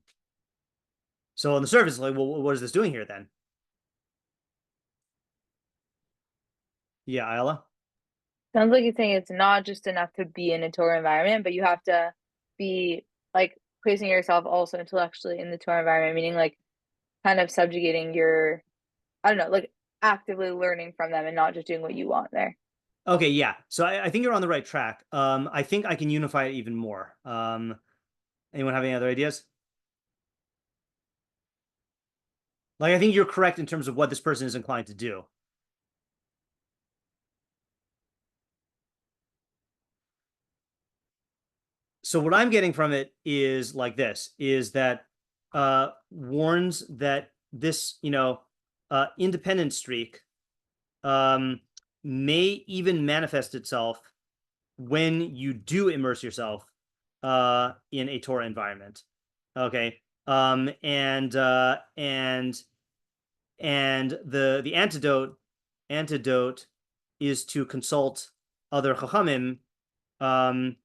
so on the surface, like, well, what is this doing here then? Yeah, Ayala? Sounds like you're saying it's not just enough to be in a Torah environment, but you have to be like placing yourself also intellectually in the Torah environment, meaning like kind of subjugating your, I don't know, like actively learning from them and not just doing what you want there. Okay, yeah. So I think you're on the right track. I think I can unify it even more. Anyone have any other ideas? Like, I think you're correct in terms of what this person is inclined to do. So what I'm getting from it is like this, is that warns that this, independent streak may even manifest itself when you do immerse yourself in a Torah environment. Okay. And the antidote is to consult other chachamim, for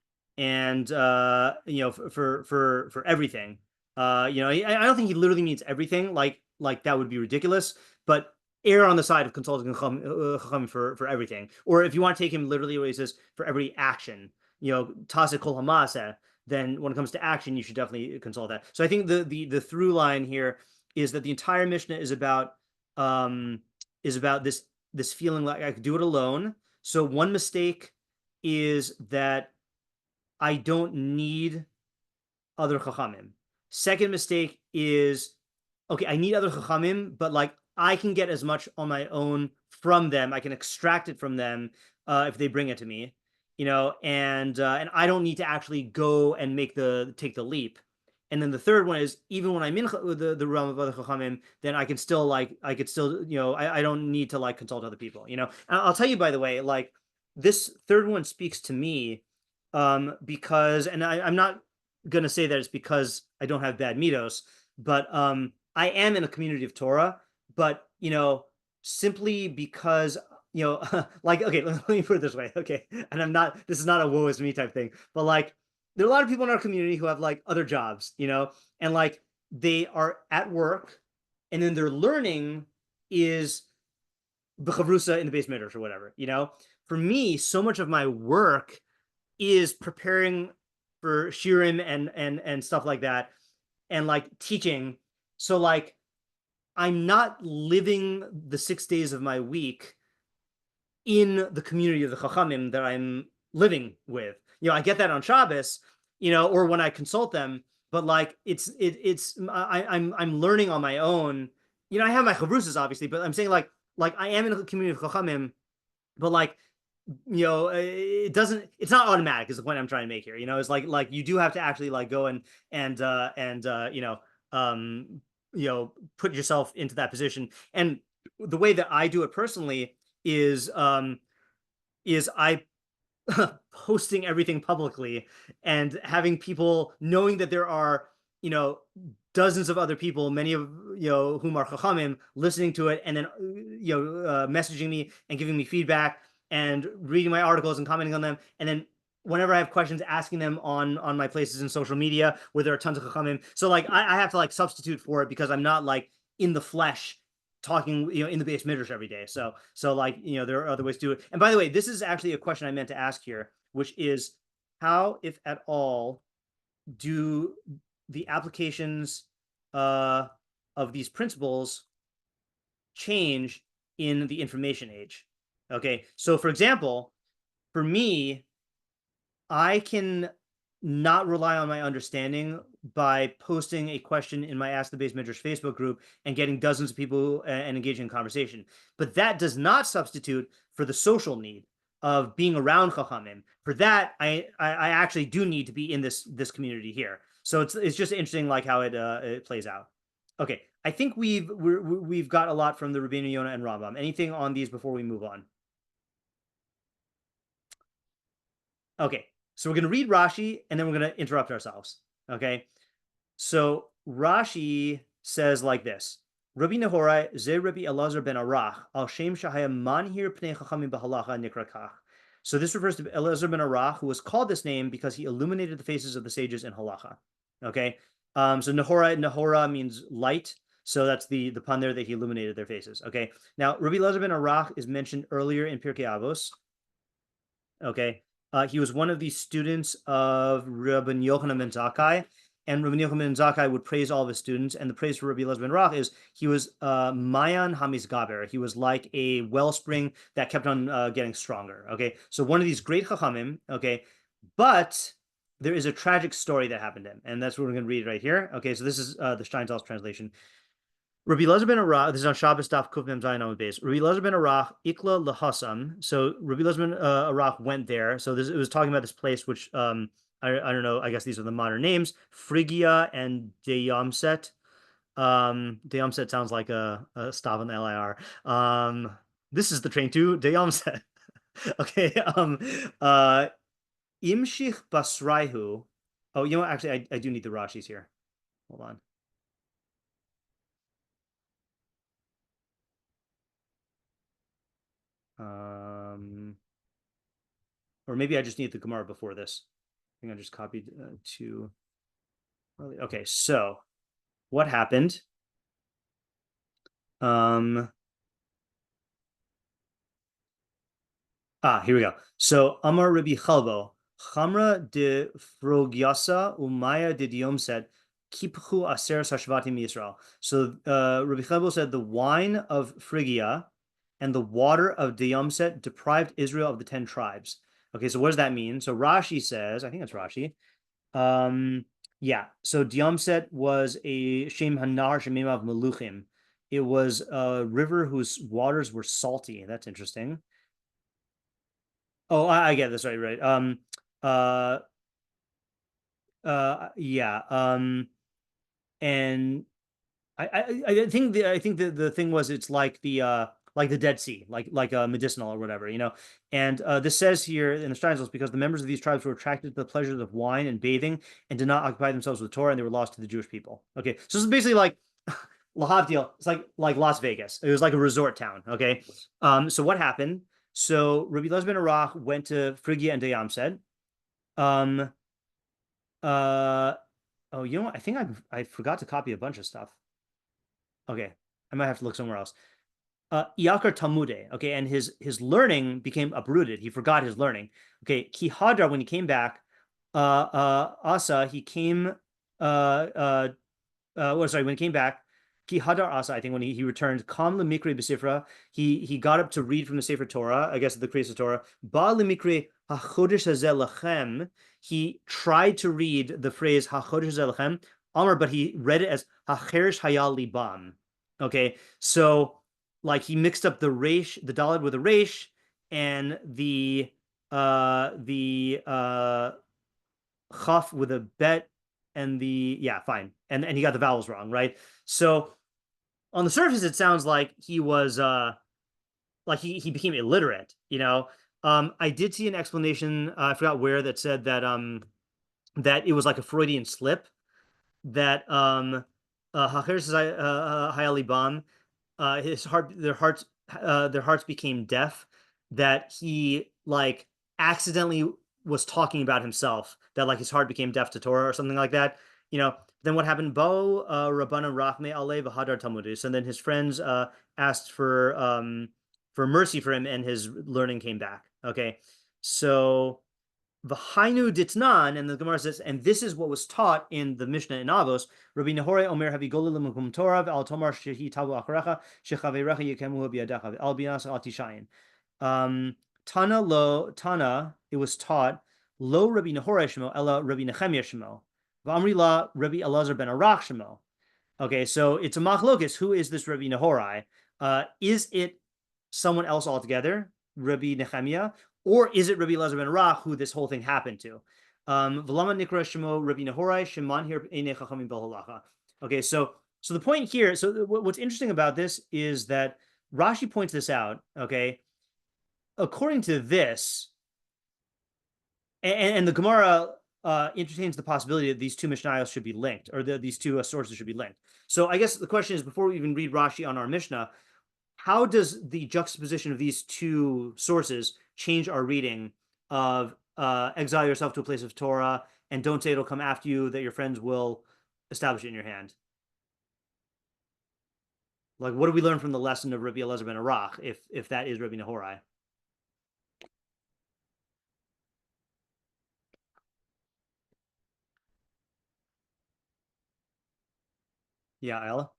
everything. I don't think he literally means everything, like that would be ridiculous, but err on the side of consulting chacham for everything. Or if you want to take him literally, what he says, for every action, taseh kol hamaseh, then when it comes to action, you should definitely consult that. So I think the through line here is that the entire Mishnah is about this feeling like I could do it alone. So one mistake is that I don't need other chachamim. Second mistake is, okay, I need other chachamim, but like I can get as much on my own from them. I can extract it from them if they bring it to me, and I don't need to actually go and take the leap. And then the third one is, even when I'm in the realm of other chachamim, then I could still, I don't need to consult other people, And I'll tell you, by the way, like this third one speaks to me because, and I'm not going to say that it's because I don't have bad midos, but I am in a community of Torah, but, simply because, okay, let me put it this way. Okay. And this is not a woe is me type thing, but like, there are a lot of people in our community who have other jobs, and like they are at work and then their learning is b'chavrusa in the base midrash or whatever, For me, so much of my work is preparing for shiurim and stuff like that, and teaching. So I'm not living the 6 days of my week in the community of the chachamim that I'm living with. I get that on Shabbos, or when I consult them, but I'm learning on my own. I have my chavrusas obviously, but I'm saying like I am in a community of chachamim, but it's not automatic is the point I'm trying to make here. It's like you do have to actually go and put yourself into that position. And the way that I do it personally is I posting everything publicly and having people knowing that there are, dozens of other people, many of whom are chachamim, listening to it and then messaging me and giving me feedback and reading my articles and commenting on them, and then whenever I have questions, asking them on my places in social media where there are tons of chachamim. So I have to substitute for it because I'm not in the flesh talking in the base midrash every day. So there are other ways to do it. And by the way, this is actually a question I meant to ask here, which is how, if at all, do the applications of these principles change in the information age? Okay, so for example, for me, I can not rely on my understanding by posting a question in my Ask the Beis Midrash Facebook group and getting dozens of people and engaging in conversation. But that does not substitute for the social need of being around chachamim. For that, I actually do need to be in this community here. So it's just interesting how it plays out. Okay, I think we've got a lot from the Rabbeinu, Yona, and Rambam. Anything on these before we move on? Okay, so we're going to read Rashi, and then we're going to interrupt ourselves. Okay, so Rashi says like this: Rabbi Nehorai ze Rabbi Elazar ben Arach al shem shahaya manhir pnei chachamim b'halacha nikra kach. So this refers to Elazar ben Arach, who was called this name because he illuminated the faces of the sages in halacha. Okay, so Nehora means light. So that's the pun there, that he illuminated their faces. Okay, now Rabbi Elazar ben Arach is mentioned earlier in Pirkei Avos. Okay, he was one of the students of Rabbi Yochanan ben Zakkai, and Rabbi Yochanan ben Zakkai would praise all of his students. And the praise for Rabbi Elazar ben Arach is he was Mayan Hamizgaber. He was like a wellspring that kept on getting stronger. Okay, so one of these great Chachamim. Okay, but there is a tragic story that happened to him, and that's what we're going to read right here. Okay, so this is the Steinsaltz translation. Rabbi Elazar ben Arach, this is on Shabbos Daf Kuf Mem Zayin Amud Beis. Rabbi Elazar ben Arach ikla lahasam. So Rabbi Elazar ben Arach went there. So it was talking about this place, which I don't know. I guess these are the modern names: Phrygia and Deyamset. Deyamset sounds like a stop on the LIR. This is the train to Deyamset. Okay. Imshich Basraihu. Oh, you know what? Actually, I do need the Rashis here. Hold on. Or maybe I just need the Gemara before this. I think I just copied to. Okay, so what happened? Here we go. So Amar Rabbi Chalbo, Chamra de Frogyasa Umaya de Diomset Kipchu Aser Sashvatim Yisrael. So Rabbi Chalbo said the wine of Phrygia and the water of Diomset deprived Israel of the 10 tribes. Okay, so what does that mean? So Rashi says, I think it's Rashi. Yeah, so Diomset was a Shem Hanar Shememav Meluchim. It was a river whose waters were salty. That's interesting. Oh, I get this right. Yeah. And I think the thing was it's like the Dead Sea, like medicinal or whatever, you know. And this says here in the Steinsaltz, because the members of these tribes were attracted to the pleasures of wine and bathing and did not occupy themselves with Torah, and they were lost to the Jewish people. Okay, so it's basically like Lahavdil. It's like Las Vegas. It was like a resort town. Okay, so what happened? So Rabbi Elazar ben Arach went to Phrygia and Deyamset. Oh, you know what? I think I forgot to copy a bunch of stuff. Okay, I might have to look somewhere else. Iyakar Talmude, okay, and his learning became uprooted. He forgot his learning. Okay, Ki Hadar, when he came back, when he came back, Ki Hadar Asa, I think when he returned, Kam Lemikre B'Sifra, he got up to read from the Sefer Torah, I guess the Kriyas Torah. Ba Lemikre HaChodesh Hazeh Lachem, he tried to read the phrase HaChodesh Hazeh Lachem, Amar, but he read it as HaCherish Hayal Libam. Okay, so like he mixed up the resh, the daled with a resh, and the chaf with a bet, and fine, and he got the vowels wrong, right? So on the surface, it sounds like he was like he became illiterate, you know. I did see an explanation, I forgot where, that said that that it was like a Freudian slip, that Hayalibam, their hearts became deaf, that he like accidentally was talking about himself, that like his heart became deaf to Torah or something like that, you know. Then what happened? Bo Rabbana Rachme Ale v'Hadar Talmudis, and then his friends asked for mercy for him, and his learning came back. Okay, so V'hainu ditnan, and the Gemara says, and this is what was taught in the Mishnah in Avos. Rabbi Nehorai Omer Havigoli L'Mukum Torah Al Tomar Shehi Tavu Acharecha Shechaverecha Yekemu B'Yadecha Al Binas Al Tishayin. Tana, it was taught Lo Rabbi Nehorai Shemo Ella Rabbi Nechemia Shemo V'Amri La Rabbi Elazar ben Arach Shemo. Okay, so it's a machlokes. Who is this Rabbi Nehorai? Is it someone else altogether, Rabbi Nechemia? Or is it Rabbi Elazar ben Arach who this whole thing happened to? V'lama nikra shemo Rabbi Nehorai sheman here einei chachamim b'halacha. Okay, so So the point here, so what's interesting about this is that Rashi points this out, okay? According to this, and the Gemara entertains the possibility that these two mishnayos should be linked, or these two sources should be linked. So I guess the question is, before we even read Rashi on our Mishnah, how does the juxtaposition of these two sources change our reading of exile yourself to a place of Torah, and don't say it'll come after you, that your friends will establish it in your hand? Like, what do we learn from the lesson of Rabbi Elazar ben Arach, if that is Rabbi Nehorai? Yeah, Ayala?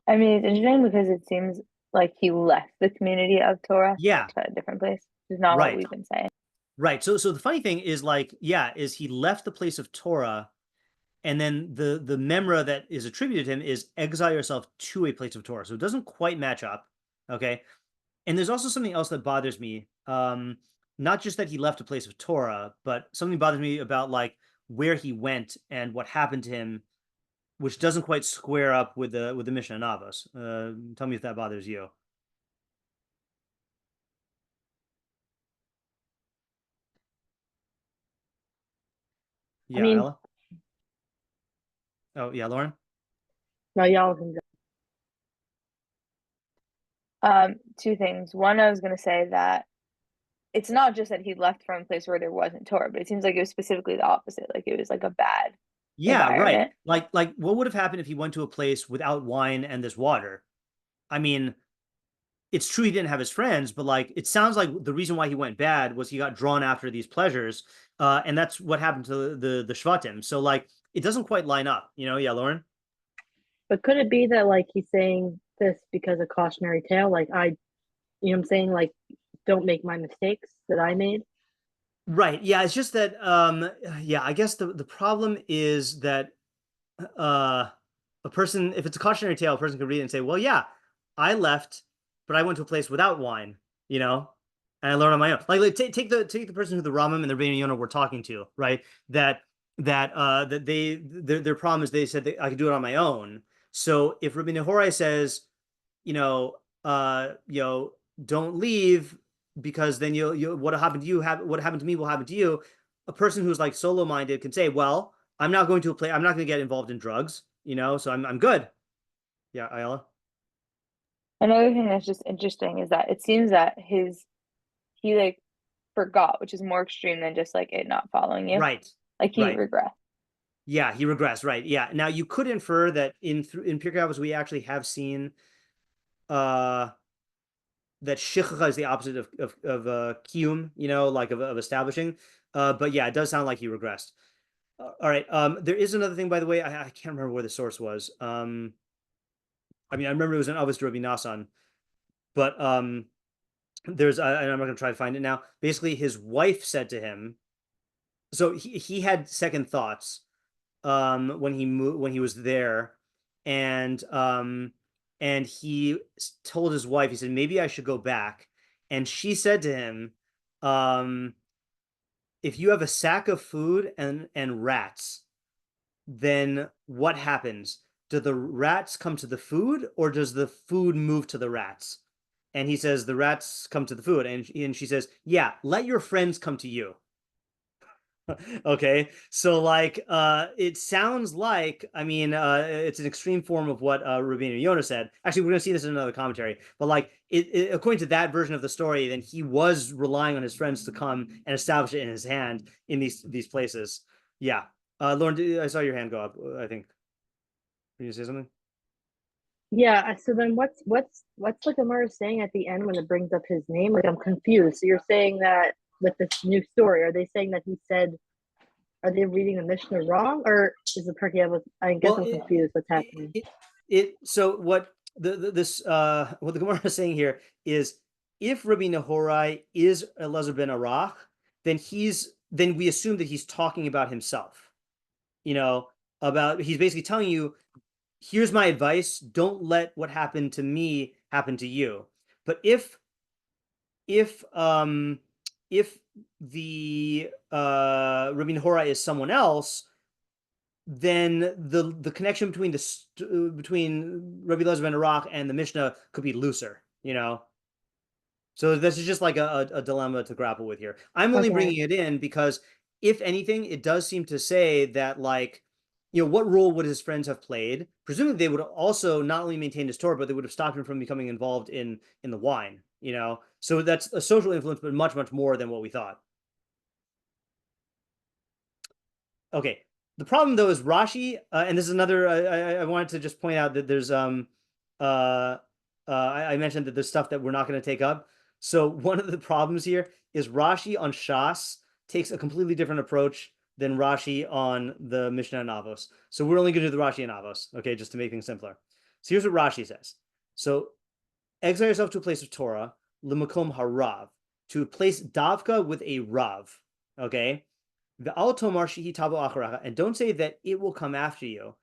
I mean, it's interesting because it seems like he left the community of Torah Yeah. to a different place. Which is not Right. what we've been saying. Right. So the funny thing is, like, yeah, is he left the place of Torah, and then the memra that is attributed to him is exile yourself to a place of Torah. So it doesn't quite match up. Okay. And there's also something else that bothers me. Not just that he left a place of Torah, but something bothers me about like where he went and what happened to him, which doesn't quite square up with the Mishnah and Avos. Tell me if that bothers you. Yeah, I mean, Ella? Oh, yeah, Lauren? no, y'all can go. Two things. One, I was going to say that it's not just that he left from a place where there wasn't Torah, but it seems like it was specifically the opposite. Like it was like a bad right. Like what would have happened if he went to a place without wine and this water? I mean, it's true he didn't have his friends, but like it sounds like the reason why he went bad was he got drawn after these pleasures, and that's what happened to the Shvatim. So like it doesn't quite line up, Yeah, Lauren. But could it be that like he's saying this because of cautionary tale? Like what I'm saying, like don't make my mistakes that I made. Right. Yeah. It's just that. I guess the problem is that a person, if it's a cautionary tale, a person could read it and say, "Well, yeah, I left, but I went to a place without wine, and I learned on my own." Like take the person who the Rambam and the Rambam Yona were talking to, right? That their problem is they said I could do it on my own. So if Rabbi Nehorai says, don't leave because then you what happened to you what happened to me will happen to you. A person who's like solo minded can say, well, I'm not going to I'm not going to get involved in drugs, so I'm good. Yeah, Ayala. Another thing that's just interesting is that it seems that he like forgot, which is more extreme than just like it not following you. Right. Like he regressed. Yeah, he regressed. Right. Yeah. Now you could infer that in Pirkei Avos we actually have seen that shichcha is the opposite of kiyum, like of establishing. But yeah, it does sound like he regressed. All right. There is another thing, by the way. I can't remember where the source was. I remember it was an Avos to Rabbi Nassan, but there's I'm not going to try to find it now. Basically, his wife said to him, so he had second thoughts when he was there, and he told his wife, he said, maybe I should go back. And she said to him, if you have a sack of food and rats, then what happens? Do the rats come to the food, or does the food move to the rats? And he says, the rats come to the food. And she says, yeah, let your friends come to you. Okay, so like it sounds like, it's an extreme form of what Rabbeinu Yona said. Actually, we're going to see this in another commentary, but like according to that version of the story, then he was relying on his friends to come and establish it in his hand in these places. Yeah. Lauren, I saw your hand go up, I think. Can you say something? Yeah, so then what's the Gemara saying at the end when it brings up his name? Like I'm confused. So you're saying that with this new story, are they saying that he said, are they reading the Mishnah wrong, or is the Pirkei Avos? I guess I'm confused what's happening. So what what the Gemara is saying here is, if Rabbi Nehorai is Elazar ben Arach, then we assume that he's talking about himself. He's basically telling you, here's my advice, don't let what happened to me happen to you. But if the Rabbi Nehorai is someone else, then the connection between between Rabbi Elazar ben Arach and the Mishnah could be looser, you know. So this is just like a dilemma to grapple with here. I'm only bringing it in because, if anything, it does seem to say that, like, you know, what role would his friends have played? Presumably, they would also not only maintain his Torah, but they would have stopped him from becoming involved in the wine, you know. So that's a social influence, but much, much more than what we thought. Okay. The problem, though, is Rashi, and this is another. I wanted to just point out that there's I mentioned that there's stuff that we're not going to take up. So one of the problems here is Rashi on Shas takes a completely different approach than Rashi on the Mishnah and Avos. So we're only going to do the Rashi and Avos, okay, just to make things simpler. So here's what Rashi says. So exile yourself to a place of Torah, l'makom harav, to a place davka with a rav, okay? V'al tomar shehi tavo acharacha, and don't say that it will come after you.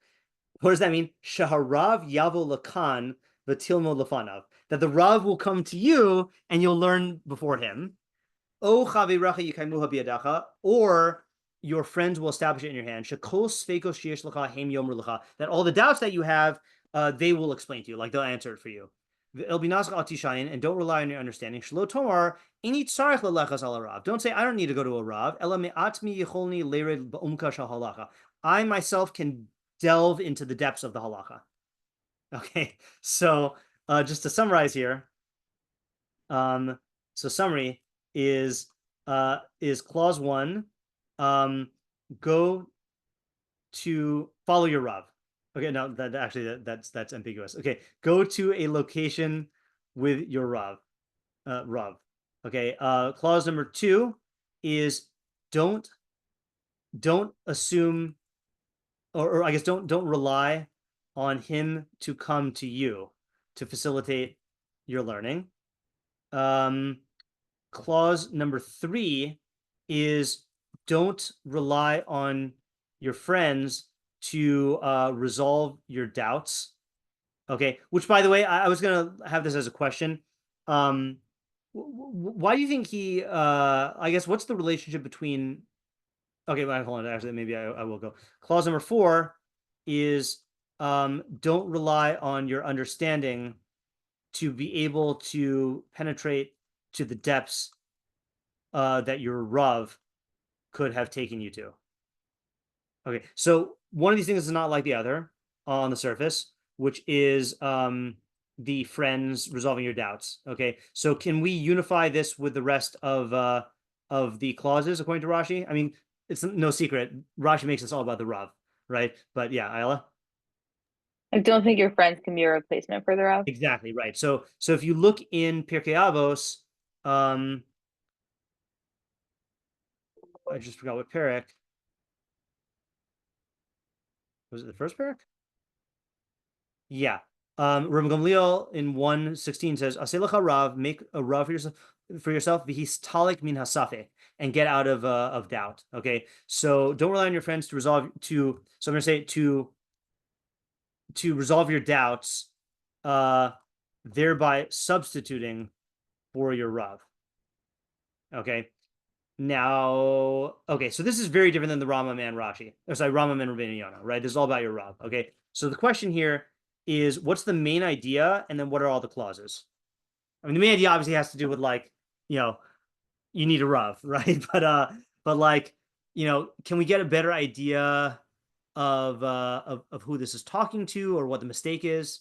What does that mean? Shaharav yavo lakan v'tilmo lefanav, that the rav will come to you and you'll learn before him. O chaviracha yikaimuha biyadacha, or your friends will establish it in your hand. Shekol sveikos sheyesh lecha heim yomru lecha, that all the doubts that you have, they will explain to you, like they'll answer it for you. El binascha al tishayin, and don't rely on your understanding. Shlo tomar ini tzarich lelechas al rav. Don't say I don't need to go to a rav. Ela me'atmi yicholni lered ba'umka shal halacha. I myself can delve into the depths of the halacha. Okay, so just to summarize here, so summary is clause 1, go to follow your rav. Okay, no, that's ambiguous. Okay, go to a location with your rav. Okay, clause number 2 is don't assume, or I guess don't rely on him to come to you to facilitate your learning. Clause number 3 is don't rely on your friends to resolve your doubts. Okay, which, by the way, I was gonna have this as a question. Why do you think he? I guess what's the relationship between? Okay, well, hold on. Actually, maybe I will go. Clause number 4 is don't rely on your understanding to be able to penetrate to the depths that your Rav could have taken you to. Okay, so one of these things is not like the other on the surface, which is the friends resolving your doubts. Okay, so can we unify this with the rest of the clauses according to Rashi? I mean, it's no secret. Rashi makes this all about the Rav, right? But yeah, Ayla? I don't think your friends can be a replacement for the Rav. Exactly, right. So if you look in Pirkei Avos, I just forgot what parak. Was it the first parak? Yeah. Rabbi Gamliel in 1:16 says, "Aselecha Rav, make a Rav for yourself, v'histalik min hasafe, and get out of doubt." Okay, so don't rely on your friends to resolve to. So I'm going to say to resolve your doubts, thereby substituting for your Rav. Okay. Now, okay, so this is very different than the Rambam and Rashi. Or sorry, Rambam and Rabbeinu Yona, right? This is all about your Rav. Okay, so the question here is, what's the main idea, and then what are all the clauses? I mean, the main idea obviously has to do with, like, you know, you need a Rav, right? But like, you know, can we get a better idea of who this is talking to, or what the mistake is?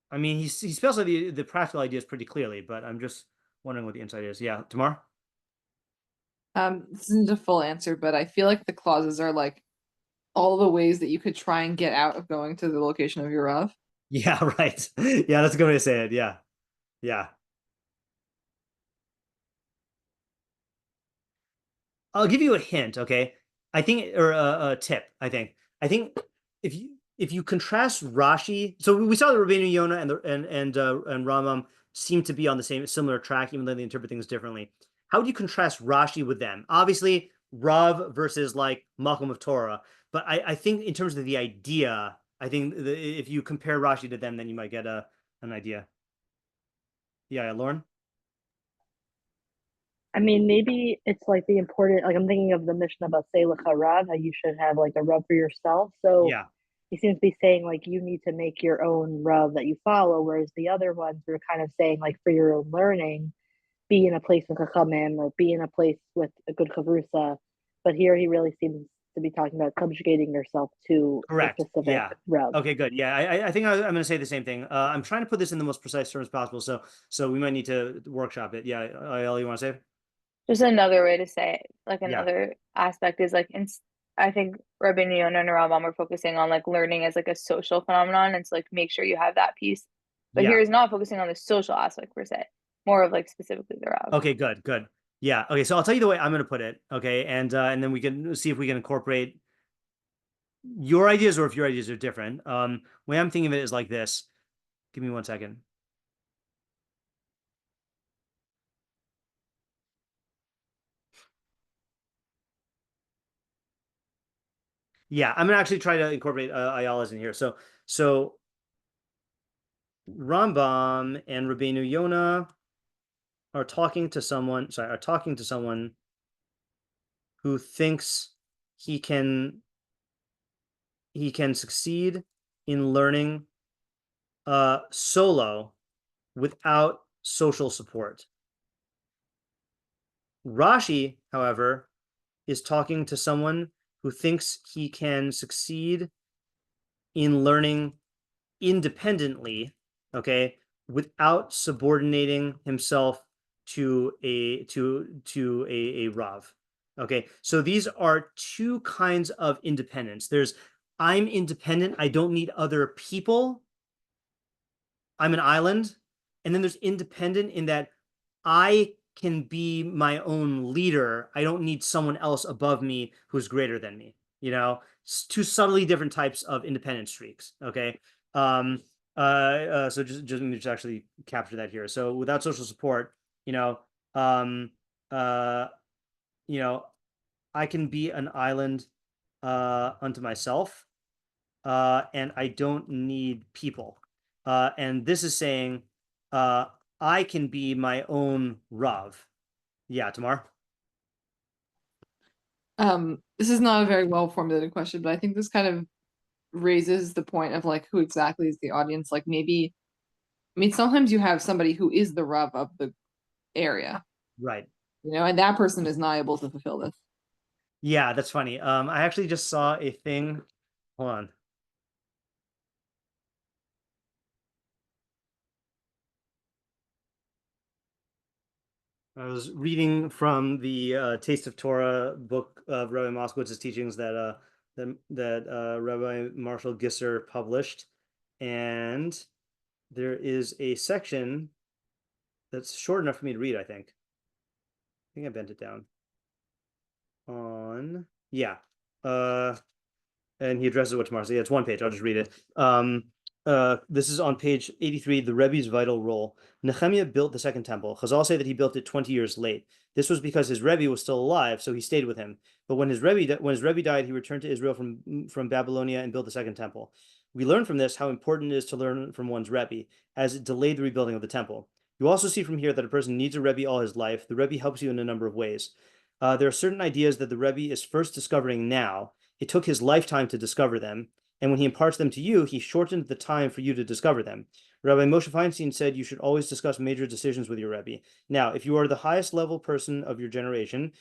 I mean, he spells out the practical ideas pretty clearly, but I'm just wondering what the insight is. Yeah, Tamar? This isn't a full answer, but I feel like the clauses are like all the ways that you could try and get out of going to the location of your Rav. Yeah, right. Yeah, that's a good way to say it. Yeah. Yeah. I'll give you a hint, okay? I think, or a tip, I think if you contrast Rashi, so we saw that Rabbeinu Yona and Rambam seem to be on the similar track, even though they interpret things differently. How would you contrast Rashi with them? Obviously, Rav versus like Makom of Torah, but I think in terms of the idea, I think if you compare Rashi to them, then you might get an idea. Yeah, Lauren? I mean, maybe it's like the important, like I'm thinking of the Mishnah about Seilecha Rav, how you should have like a Rav for yourself. So Yeah. he seems to be saying like you need to make your own Rav that you follow, whereas the other ones were kind of saying like for your own learning, be in a place with Chachamim or be in a place with a good Chavrusa. But here he really seems to be talking about subjugating yourself to Correct. a specific Rav. Okay, good. Yeah, I think I'm going to say the same thing. I'm trying to put this in the most precise terms possible, so we might need to workshop it. Yeah, Ayala, you want to say? Just another way to say it, like another aspect is like, I think Rabbeinu Yona and Rambam are focusing on like learning as like a social phenomenon, and so like make sure you have that piece. But here is not focusing on the social aspect per se, more of like specifically the Rav. Okay, good. Yeah. Okay, so I'll tell you the way I'm going to put it. Okay, and then we can see if we can incorporate your ideas or if your ideas are different. Way I'm thinking of it is like this. Give me 1 second. Yeah, I'm gonna actually try to incorporate Ayala's in here. So Rambam and Rabbeinu Yona are talking to someone who thinks he can succeed in learning solo without social support. Rashi, however, is talking to someone who thinks he can succeed in learning independently, okay, without subordinating himself to a Rav. Okay, so these are two kinds of independence. There's I'm independent, I don't need other people, I'm an island. And then there's independent in that I can be my own leader. I don't need someone else above me who's greater than me. You know, two subtly different types of independent streaks. Okay. So just actually capture that here. So without social support, I can be an island unto myself, and I don't need people. And this is saying I can be my own Rav. Yeah, Tamar? This is not a very well formulated question, but I think this kind of raises the point of like who exactly is the audience. Like maybe, I mean, sometimes you have somebody who is the Rav of the area. Right. And that person is not able to fulfill this. Yeah, that's funny. I actually just saw a thing. Hold on. I was reading from the Taste of Torah book of Rabbi Moskowitz's teachings that Rabbi Marshall Gisser published, and there is a section that's short enough for me to read. I think I bent it down. And he addresses what tomorrow. So yeah, it's 1 page. I'll just read it. This is on page 83, the Rebbe's vital role. Nehemiah built the second temple. Chazal say that he built it 20 years late. This was because his Rebbe was still alive, so he stayed with him. But when his Rebbe died, he returned to Israel from Babylonia and built the second temple. We learn from this how important it is to learn from one's Rebbe, as it delayed the rebuilding of the temple. You also see from here that a person needs a Rebbe all his life. The Rebbe helps you in a number of ways. There are certain ideas that the Rebbe is first discovering now. It took his lifetime to discover them, and when he imparts them to you, he shortened the time for you to discover them. Rabbi Moshe Feinstein said you should always discuss major decisions with your Rebbe. Now, if you are the highest level person of your generation,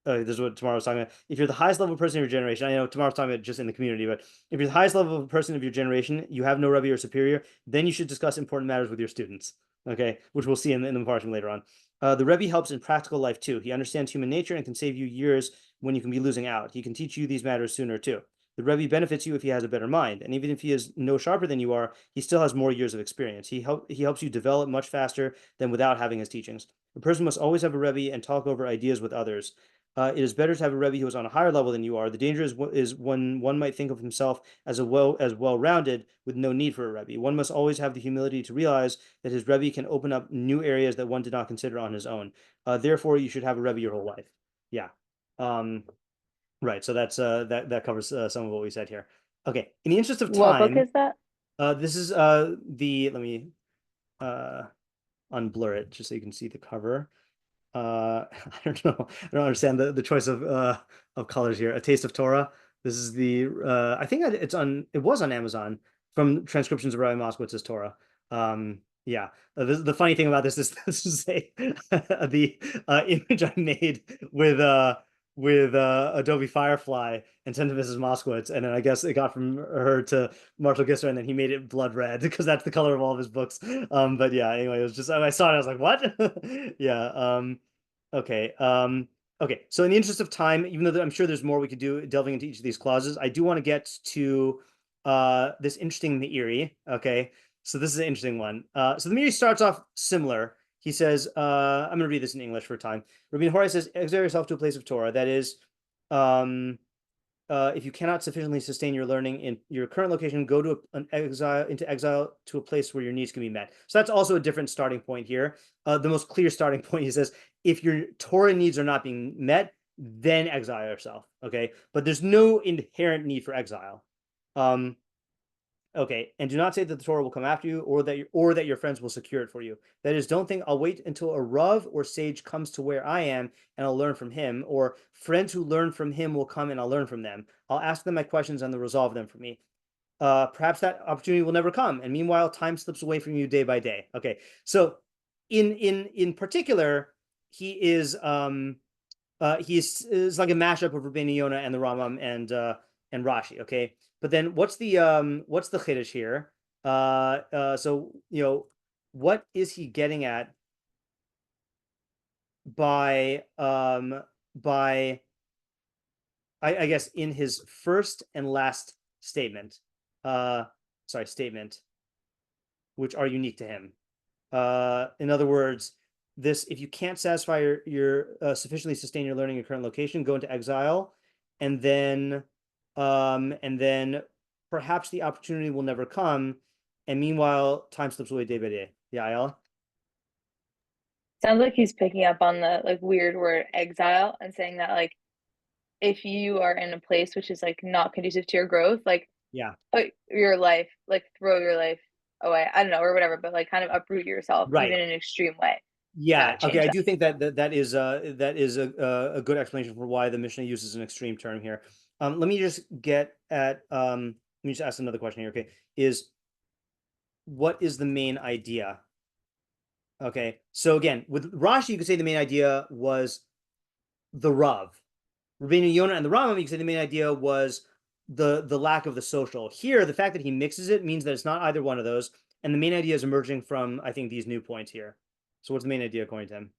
this is what Tamar was talking about. If you're the highest level person of your generation, I know Tamar was talking about just in the community, but if you're the highest level person of your generation, you have no Rebbe or superior, then you should discuss important matters with your students, okay, which we'll see in the portion later on. The Rebbe helps in practical life too. He understands human nature and can save you years when you can be losing out. He can teach you these matters sooner too. The Rebbe benefits you if he has a better mind, and even if he is no sharper than you are, he still has more years of experience. He helps you develop much faster than without having his teachings. A person must always have a Rebbe and talk over ideas with others. It is better to have a Rebbe who is on a higher level than you are. The danger is when one might think of himself as well-rounded with no need for a Rebbe. One must always have the humility to realize that his Rebbe can open up new areas that one did not consider on his own. Therefore, you should have a Rebbe your whole life. Yeah. Right. So that's that covers some of what we said here. Okay. In the interest of time, what book is that? This is let me unblur it just so you can see the cover. I don't know. I don't understand the choice of colors here. A Taste of Torah. This is the I think it was on Amazon from transcriptions of Rabbi Moskowitz's Torah. Yeah. The funny thing about this is the image I made with Adobe Firefly and sent to Mrs. Moskowitz, and then I guess it got from her to Marshall Gisser, and then he made it blood red because that's the color of all of his books. But yeah, anyway, it was just I saw it, I was like, what? Yeah. Okay. Okay. So in the interest of time, even though I'm sure there's more we could do delving into each of these clauses, I do want to get to this interesting Meiri. Okay. So this is an interesting one. So the Meiri starts off similar. He says, I'm going to read this in English for a time. Rabbi Morton says, exile yourself to a place of Torah. That is, if you cannot sufficiently sustain your learning in your current location, go to into exile to a place where your needs can be met. So that's also a different starting point here. The most clear starting point, he says, if your Torah needs are not being met, then exile yourself. Okay, but there's no inherent need for exile. Okay, and do not say that the Torah will come after you, or that your friends will secure it for you. That is, don't think I'll wait until a Rav or sage comes to where I am and I'll learn from him, or friends who learn from him will come and I'll learn from them. I'll ask them my questions and they'll resolve them for me. Perhaps that opportunity will never come, and meanwhile, time slips away from you day by day. Okay, so in particular, he is is like a mashup of Rabbeinu Yona and the Rambam and Rashi. Okay. But then what's the chiddush here? So what is he getting at by I guess in his first and last statement, which are unique to him. In other words, if you can't satisfy your sufficiently sustain your learning in your current location, go into exile, and then perhaps the opportunity will never come, and meanwhile time slips away day by day. Yeah, Ayala? Sounds like he's picking up on the weird word exile and saying that if you are in a place which is not conducive to your growth, put your life, throw your life away, I don't know, or whatever, but kind of uproot yourself, right, even in an extreme way. Yeah. Okay. I do think that is a good explanation for why the Mishnah uses an extreme term here. Let me just get at let me just ask another question here. Okay, what is the main idea? Okay, so again, with Rashi, you could say the main idea was the Rav. Rabbeinu Yona and the Rambam, you could say the main idea was the lack of the social. Here, the fact that he mixes it means that it's not either one of those, and the main idea is emerging from, I think, these new points here. So what's the main idea according to him?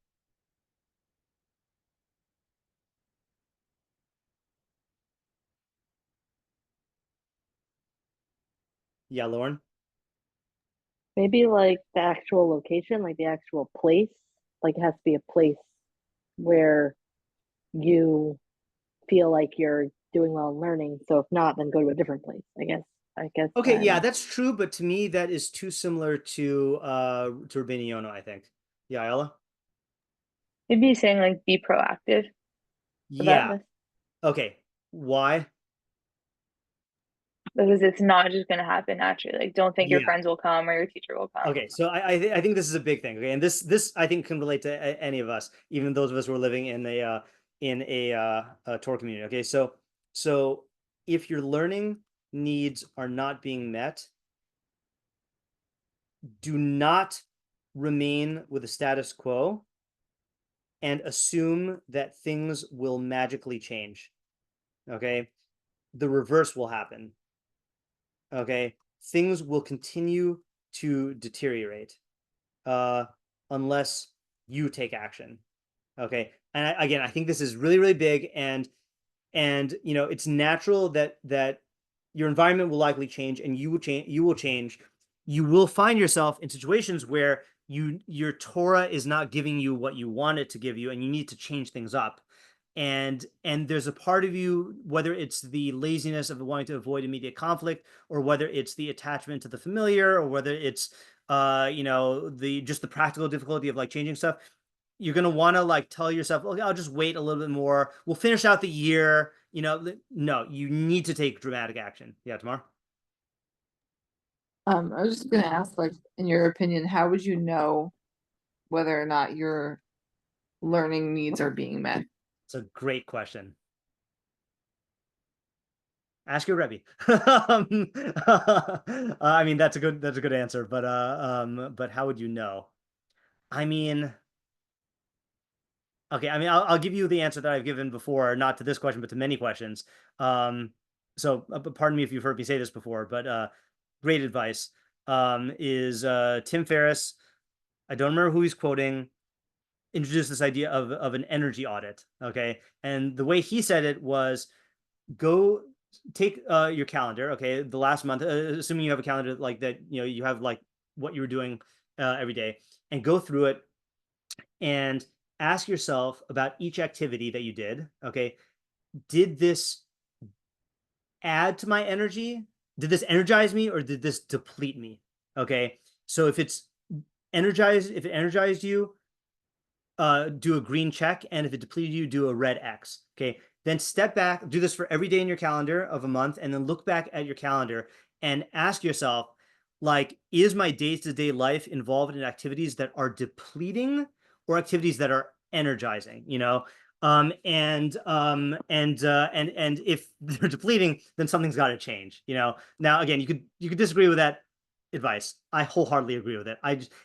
Yeah, Lauren? Maybe the actual location, the actual place. It has to be a place where you feel like you're doing well in learning. So if not, then go to a different place, I guess. Okay, yeah, that's true, but to me that is too similar to Rabbeinu Yona, I think. Yeah, Ayala? Maybe he's saying be proactive. Yeah. Okay. Why? Because it's not just going to happen naturally. Don't think your friends will come or your teacher will come. Okay, so I think this is a big thing. Okay, and this I think can relate to any of us, even those of us who are living in a Torah community. Okay, so if your learning needs are not being met, do not remain with the status quo and assume that things will magically change. Okay, the reverse will happen. Okay, things will continue to deteriorate unless you take action. Okay, and I think this is really, really big, and it's natural that your environment will likely change, and you will change. You will find yourself in situations where your Torah is not giving you what you want it to give you, and you need to change things up. And there's a part of you, whether it's the laziness of wanting to avoid immediate conflict, or whether it's the attachment to the familiar, or whether it's the practical difficulty of changing stuff. You're gonna want to tell yourself, okay, I'll just wait a little bit more. We'll finish out the year. No, you need to take dramatic action. Yeah, Tamar? I was just gonna ask, in your opinion, how would you know whether or not you're learning needs are being met? It's a great question. Ask your Rebbe. I mean, that's a good answer, but how would you know? I mean, okay, I mean, I'll give you the answer that I've given before, not to this question, but to many questions. So pardon me if you've heard me say this before, but great advice is Tim Ferriss. I don't remember who he's quoting. Introduced this idea of an energy audit. Okay, and the way he said it was, go take your calendar. Okay, the last month, assuming you have a calendar like that, you have like what you were doing every day, and go through it and ask yourself about each activity that you did. Okay, did this add to my energy? Did this energize me, or did this deplete me? Okay, so if it energized you, do a green check, and if it depleted you, do a red X. Okay, then step back, do this for every day in your calendar of a month, and then look back at your calendar and ask yourself, like, is my day-to-day life involved in activities that are depleting or activities that are energizing? And if they're depleting, then something's got to change. Now again, you could disagree with that advice. I wholeheartedly agree with it.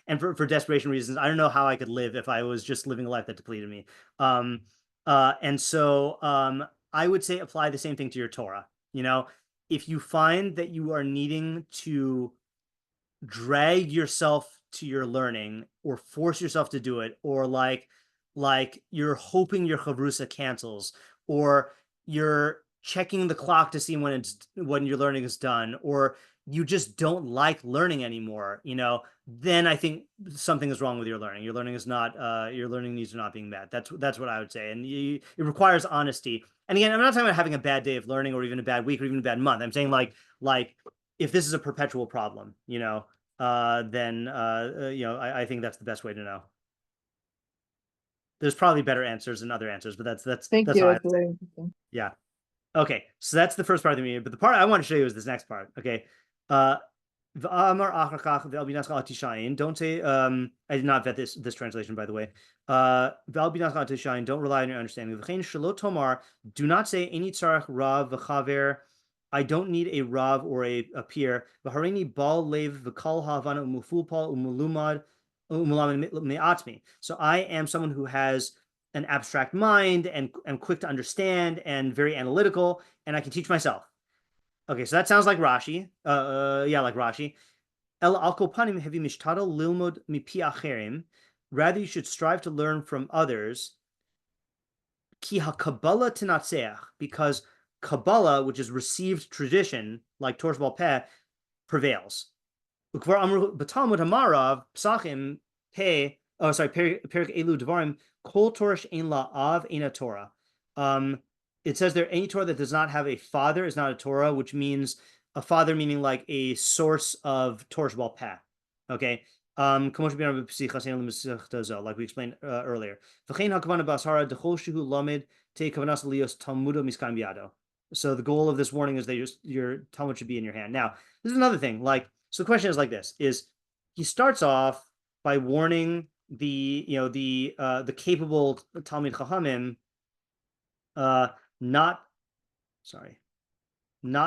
And for desperation reasons, I don't know how I could live if I was just living a life that depleted me. And so I would say apply the same thing to your Torah. If you find that you are needing to drag yourself to your learning or force yourself to do it, or like you're hoping your chavrusa cancels, or you're checking the clock to see when your learning is done, or you just don't like learning anymore, then I think something is wrong with your learning. Your learning needs are not being met. That's what I would say. And it requires honesty. And again, I'm not talking about having a bad day of learning, or even a bad week, or even a bad month. I'm saying like if this is a perpetual problem, then I think that's the best way to know. There's probably better answers than other answers, but that's Thank that's you. how That's very interesting. Yeah. Okay, so that's the first part of the meeting, but the part I want to show you is this next part. Okay. Don't say, I did not vet this translation, by the way. Don't rely on your understanding. Do not say any tzarach rav v'chaver. I don't need a rav or a peer. So I am someone who has an abstract mind and quick to understand and very analytical, and I can teach myself. Okay, so that sounds like Rashi. Like Rashi. Rather, you should strive to learn from others. Because Kabbalah, which is received tradition, like Torah Sheba'al Peh, prevails. It says there, any Torah that does not have a father is not a Torah, which means a father meaning like a source of Torah Sheba'al Peh. Okay. Like we explained earlier. So the goal of this warning is that your Talmud should be in your hand. Now, this is another thing. So the question is like this: is he starts off by warning the capable Talmid Chachamim not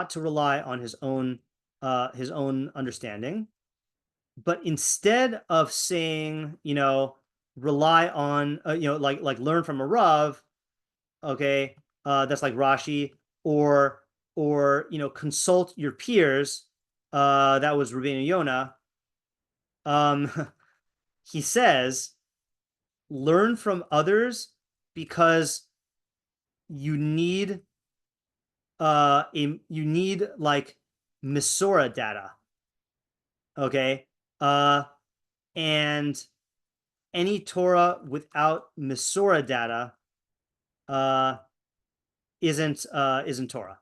to rely on his own understanding, but instead of saying rely on like learn from a Rav, okay, that's like Rashi, or consult your peers, that was Rבינו Yona. He says learn from others because you need like Misora data, okay, and any Torah without Misora data isn't Torah,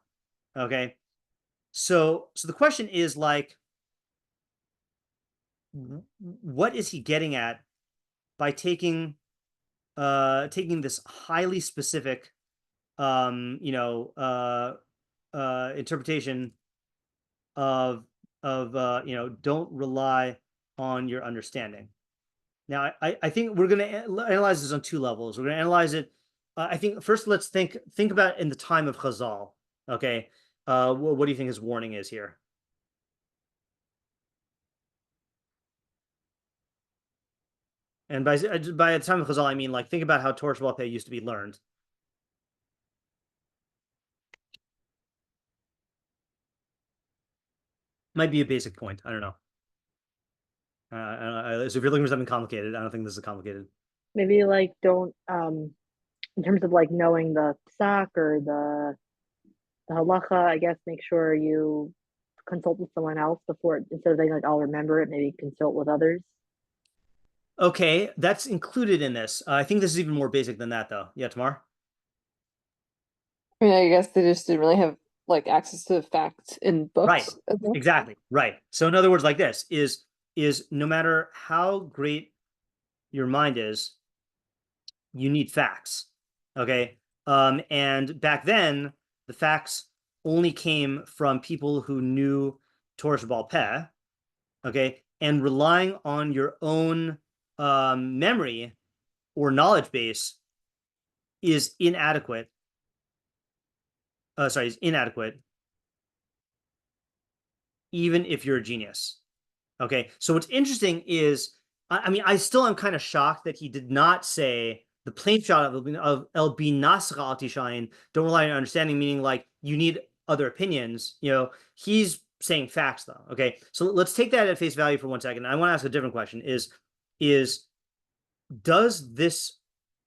okay. So the question is like, what is he getting at by taking this highly specific interpretation of don't rely on your understanding? Now, I think we're going to analyze this on two levels. We're going to analyze it. I think first, let's think about in the time of Chazal. Okay, what do you think his warning is here? And by the time of Chazal, I mean like think about how Torah Sheba'al Peh used to be learned. Might be a basic point. I don't know. So if you're looking for something complicated, I don't think this is complicated. Maybe like don't in terms of like knowing the psak or the halacha, I guess make sure you consult with someone else before, instead of saying like I'll remember it, maybe consult with others. Okay, that's included in this. I think this is even more basic than that, though. Yeah, Tamar? I mean, I guess they just didn't really have like access to facts in books. Right, exactly, right. So in other words, like this is no matter how great your mind is, you need facts, okay? And back then, the facts only came from people who knew Torah Sheba'al Peh, okay? And relying on your own memory or knowledge base is inadequate. Is inadequate, even if you're a genius. Okay, so what's interesting is, I mean, I still am kind of shocked that he did not say the plain shot of El Binasra Al Tishayin, don't rely on your understanding, meaning like you need other opinions. You know, he's saying facts though. Okay, so let's take that at face value for 1 second. I want to ask a different question: is does this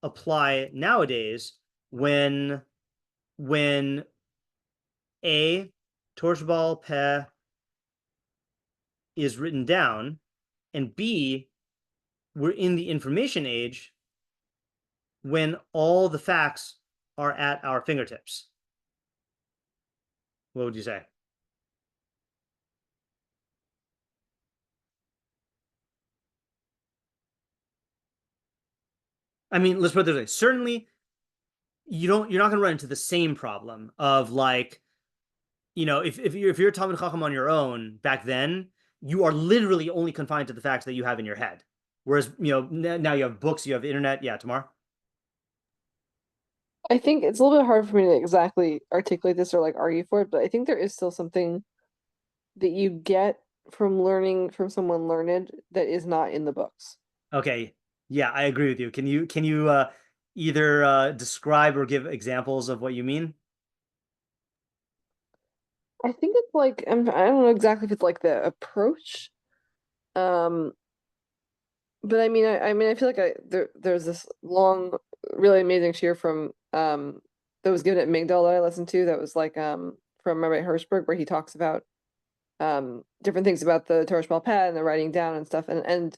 apply nowadays when A, Torah Sheba'al Peh is written down, and B, we're in the information age when all the facts are at our fingertips? What would you say? I mean, let's put it this way. Certainly, you're not going to run into the same problem of like, you know, if you're a Talmid Chacham on your own back then, you are literally only confined to the facts that you have in your head. Whereas, you know, now you have books, you have internet. Yeah, Tamar? I think it's a little bit hard for me to exactly articulate this or like argue for it, but I think there is still something that you get from learning from someone learned that is not in the books. Okay. Yeah, I agree with you. Can you either describe or give examples of what you mean? I think it's like I don't know exactly if it's like the approach, but I mean I feel like there's this long, really amazing shiur from that was given at Migdal that I listened to that was like from Rabbi Hirschberg, where he talks about different things about the Torah Sheba'al Peh and the writing down and stuff, and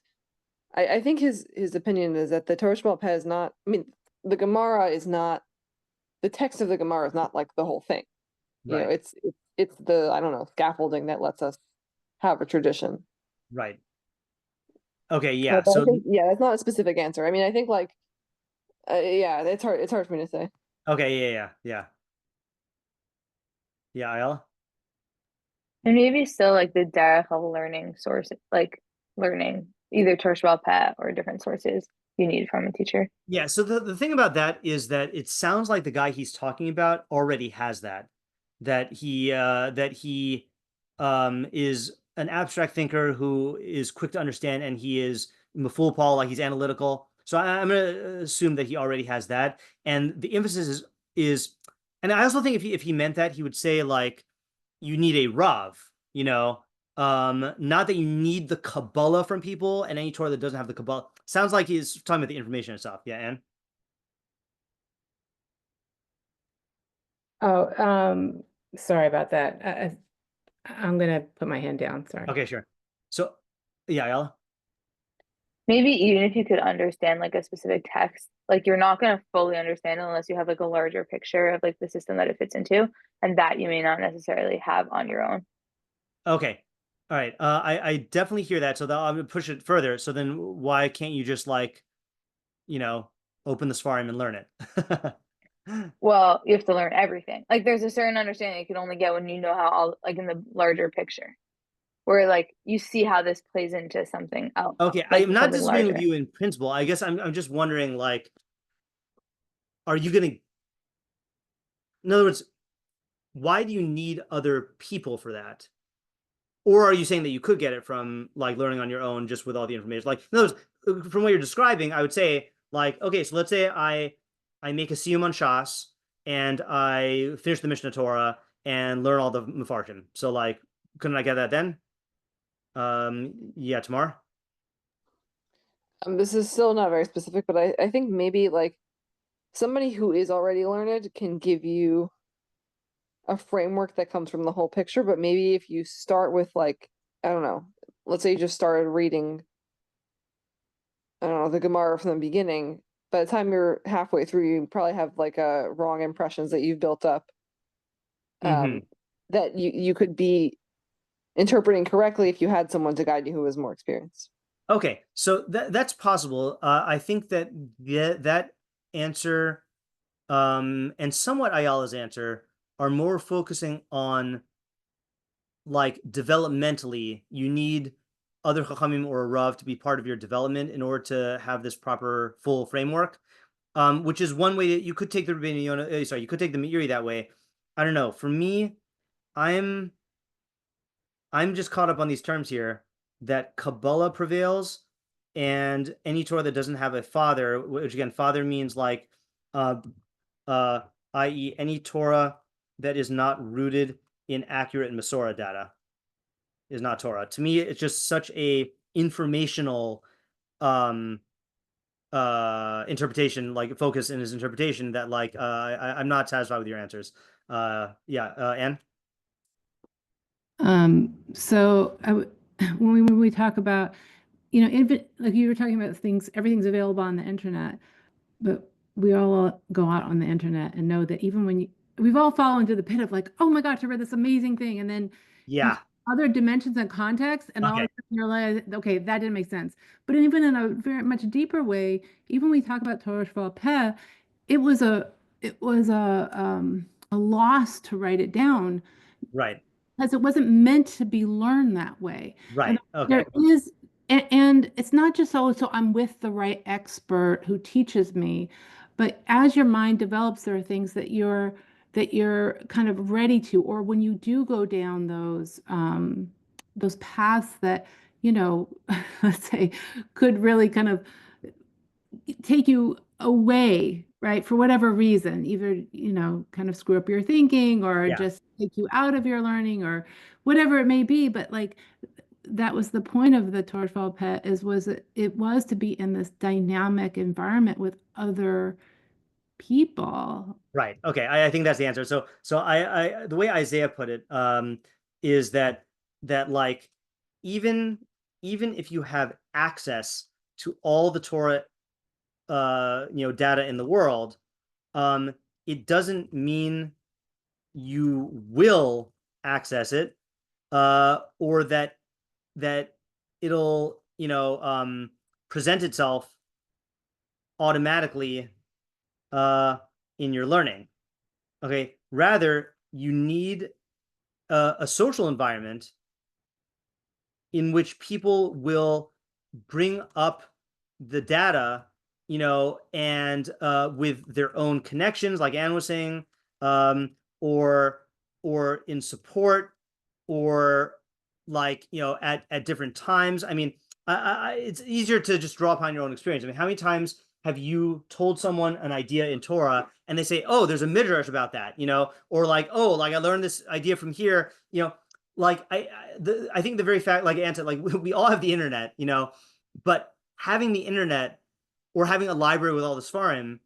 I think his opinion is that the Torah Sheba'al Peh is not, I mean, the Gemara is not, the text of the Gemara is not like the whole thing. You know, it's the, I don't know, scaffolding that lets us have a tradition. Right. Okay, yeah. So think, yeah, that's not a specific answer. I mean, I think like yeah, it's hard for me to say. Okay, yeah. Yeah, Ayala? And maybe still like the derech of learning source, like learning either Torah Sheba'al Peh or different sources you need from a teacher. Yeah, so the thing about that is that it sounds like the guy he's talking about already has that he is an abstract thinker who is quick to understand, and he is maful Paul, like he's analytical. So I'm going to assume that he already has that, and the emphasis is, and I also think if he meant that, he would say like you need a Rav, you know, not that you need the Kabbalah from people, and any Torah that doesn't have the Kabbalah. Sounds like he's talking about the information itself. Yeah, Anne? Oh, sorry about that. I'm gonna put my hand down. Sorry. Okay, sure. So, yeah, Ayala? Maybe even if you could understand like a specific text, like you're not going to fully understand it unless you have like a larger picture of like the system that it fits into, and that you may not necessarily have on your own. Okay. All right. I definitely hear that. So I'm going to push it further. So then why can't you just like, you know, open the Sfarim and learn it? Well, you have to learn everything. Like there's a certain understanding you can only get when you know how all, like in the larger picture. where like you see how this plays into something else. Okay, like I'm not something disagreeing with larger. you in principle. I guess I'm just wondering, like, are you gonna, in other words, why do you need other people for that? Or are you saying that you could get it from like learning on your own just with all the information? Like, in other words, from what you're describing, I would say, like, okay, so let's say I make a siyum on Shas and I finish the Mishnah Torah and learn all the Mefarshim. So like, couldn't I get that then? Yeah, tomorrow. This is still not very specific, but I think maybe like somebody who is already learned can give you a framework that comes from the whole picture. But maybe if you start with like, I don't know, let's say you just started reading, I don't know, the Gemara from the beginning. By the time you're halfway through, you probably have like wrong impressions that you've built up that you could be interpreting correctly if you had someone to guide you who was more experienced. Okay, so that's possible. I think that that answer and somewhat Ayala's answer are more focusing on like developmentally, you need other Chachamim or a Rav to be part of your development in order to have this proper full framework, which is one way that you could take the Rabbeinu Yona, sorry, you could take the Meiri that way. I don't know. For me, I'm just caught up on these terms here that Kabbalah prevails and any Torah that doesn't have a father, which again, father means like, i.e. any Torah that is not rooted in accurate Masorah data is not Torah. To me, it's just such a informational interpretation, like focus in his interpretation that like I'm not satisfied with your answers. Anne? So when we talk about, you know, like you were talking about things, everything's available on the internet, but we all go out on the internet and know that even when we've all fallen into the pit of like, oh my gosh, I read this amazing thing, and then other dimensions and context, and all of a sudden you're like, okay, that didn't make sense. But even in a very much deeper way, even when we talk about Torah Shval Peh, it was a loss to write it down, right? Because it wasn't meant to be learned that way, right? And okay. There is, and it's not just so I'm with the right expert who teaches me, but as your mind develops, there are things that you're kind of ready to, or when you do go down those paths that, you know, let's say could really kind of take you away, right? For whatever reason, either, you know, kind of screw up your thinking or just take you out of your learning or whatever it may be. But like, that was the point of the Torah Shval Peh it was to be in this dynamic environment with other people. Right. Okay. I think that's the answer. So I the way Isaiah put it is that like even if you have access to all the Torah data in the world, it doesn't mean you will access it or that it'll present itself automatically in your learning. Okay, rather you need a social environment in which people will bring up the data, and with their own connections, like Anne was saying, or in support, or like at different times. I mean, it's easier to just draw upon your own experience. I mean, how many times have you told someone an idea in Torah and they say, oh, there's a midrash about that, or like, oh, like I learned this idea from here, like I think the very fact, like Anne said, like we all have the internet, but having the internet or having a library with all the Sfarim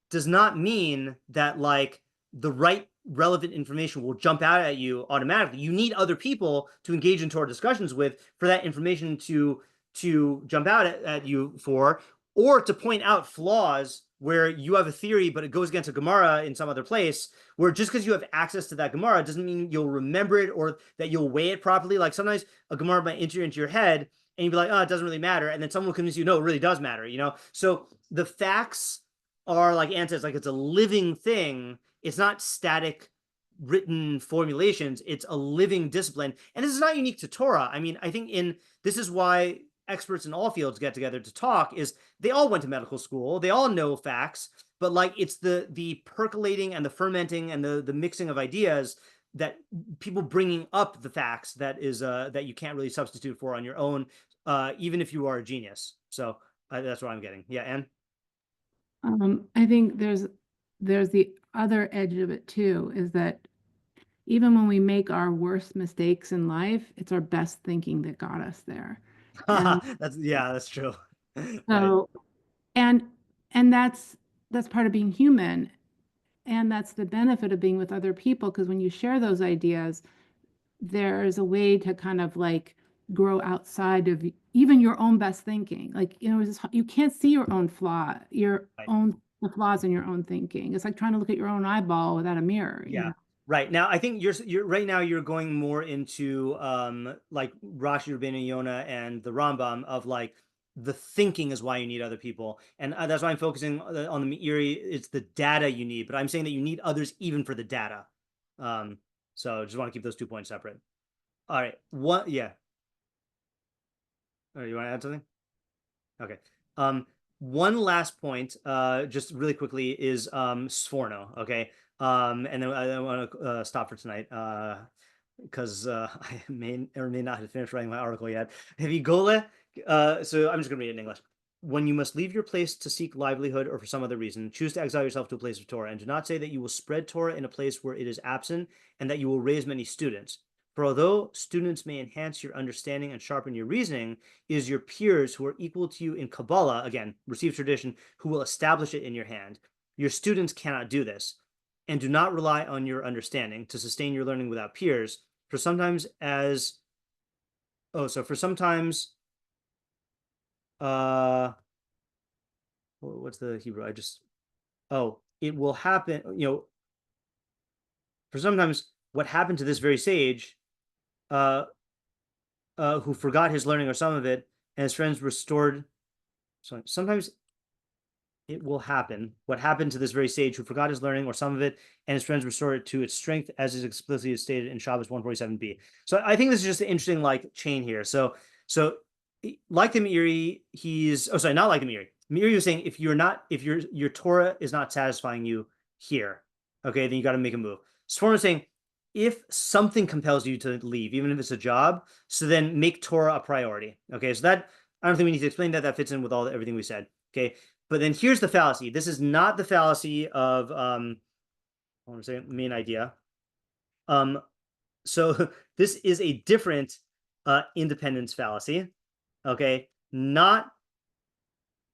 does not mean that like the right relevant information will jump out at you automatically. You need other people to engage in Torah discussions with for that information to jump out at you for, or to point out flaws where you have a theory, but it goes against a Gemara in some other place, where just because you have access to that Gemara doesn't mean you'll remember it or that you'll weigh it properly. Like sometimes a Gemara might enter into your head and you'd be like, oh, it doesn't really matter. And then someone will convince you, no, it really does matter, So the facts are, like Anne says, like it's a living thing. It's not static written formulations. It's a living discipline. And this is not unique to Torah. I mean, I think this is why experts in all fields get together to talk, is they all went to medical school. They all know facts, but like it's the percolating and the fermenting and the mixing of ideas, that people bringing up the facts, that is that you can't really substitute for on your own, even if you are a genius. So that's what I'm getting. Yeah, Anne? I think there's the other edge of it too, is that even when we make our worst mistakes in life, it's our best thinking that got us there. That's true. So, right. and that's part of being human. And that's the benefit of being with other people, because when you share those ideas, there's a way to kind of like grow outside of even your own best thinking. Like, you can't see your own flaw, the flaws in your own thinking. It's like trying to look at your own eyeball without a mirror. Yeah. Right. Now, I think you're right now you're going more into like Rashi, Rabbeinu, Yona, and the Rambam, of like the thinking is why you need other people. And that's why I'm focusing on the Meiri. It's the data you need, but I'm saying that you need others even for the data. So just want to keep those 2 points separate. All right. Yeah. All right, you want to add something? Okay. One last point, just really quickly, is Sforno. Okay. And then I want to stop for tonight, because I may or may not have finished writing my article yet. Hevigole. So I'm just going to read it in English. When you must leave your place to seek livelihood or for some other reason, choose to exile yourself to a place of Torah, and do not say that you will spread Torah in a place where it is absent and that you will raise many students. For although students may enhance your understanding and sharpen your reasoning, it is your peers who are equal to you in Kabbalah, again, received tradition, who will establish it in your hand. Your students cannot do this, and do not rely on your understanding to sustain your learning without peers. For sometimes what's the Hebrew? It will happen, for sometimes what happened to this very sage, who forgot his learning or some of it, and his friends restored. So sometimes it will happen what happened to this very sage who forgot his learning or some of it, and his friends restored it to its strength, as is explicitly stated in Shabbos 147b. So I think this is just an interesting like chain here. So like the Meiri, not like the Meiri. Meiri was saying if your Torah is not satisfying you here, okay, then you got to make a move. Sforno is saying if something compels you to leave, even if it's a job, so then make Torah a priority. Okay, so that, I don't think we need to explain that. That fits in with everything we said. Okay, but then here's the fallacy. This is not the fallacy of I want to say main idea. So this is a different independence fallacy. Okay, not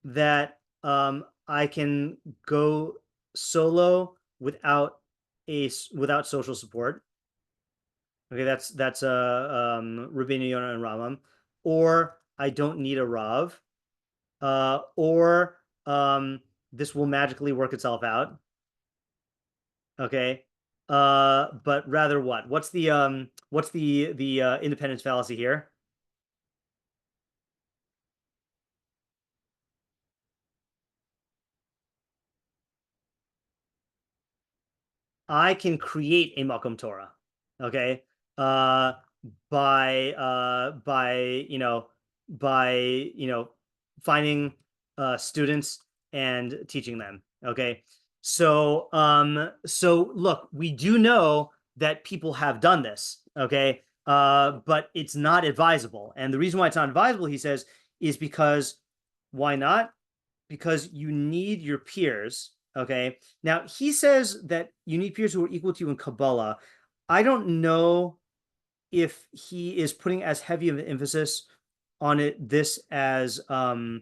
that I can go solo without social support. Okay, that's Rabbeinu, Yona, and Rambam. Or I don't need a Rav. Or this will magically work itself out. Okay, but rather what? What's the independence fallacy here? I can create a Makom Torah, okay, by finding students and teaching them. Okay, so look, we do know that people have done this. Okay, but it's not advisable, and the reason why it's not advisable, he says, is because why not? Because you need your peers. Okay. Now he says that you need peers who are equal to you in Kabbalah. I don't know if he is putting as heavy of an emphasis on this as what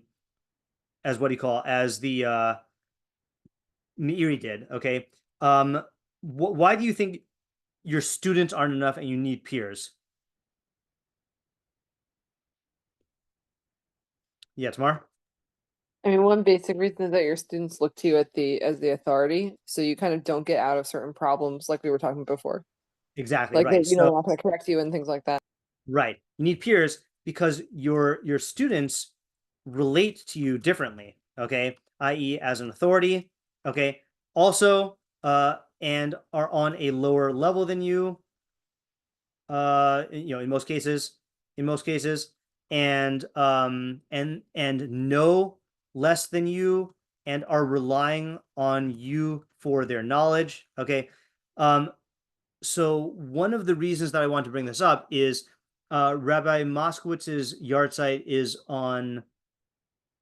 do you call, as the Meiri did. Okay. Why do you think your students aren't enough and you need peers? Yeah, Tamar? I mean, one basic reason is that your students look to you as the authority, so you kind of don't get out of certain problems, like we were talking before. Exactly. Like right. They're not going to correct you and things like that. Right. You need peers because your students relate to you differently. Okay, i.e., as an authority. Okay. Also, and are on a lower level than you. In most cases, and know less than you and are relying on you for their knowledge. Okay. So one of the reasons that I want to bring this up is Rabbi Moskowitz's yard site is on,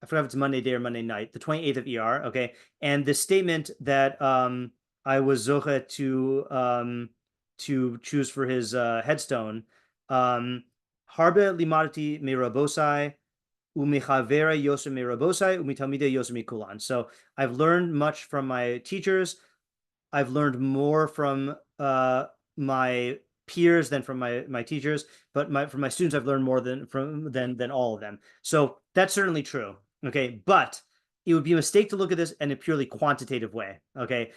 I forgot if it's Monday day or Monday night, the 28th of ER. Okay. And the statement that I was zoche to choose for his headstone, Harbe limadati merabosai, umechavera yosem merabosai, umitamide yosem mikulan. So I've learned much from my teachers. I've learned more from my peers than from my teachers, but from my students, I've learned more than all of them. So that's certainly true. Okay, but it would be a mistake to look at this in a purely quantitative way. Okay,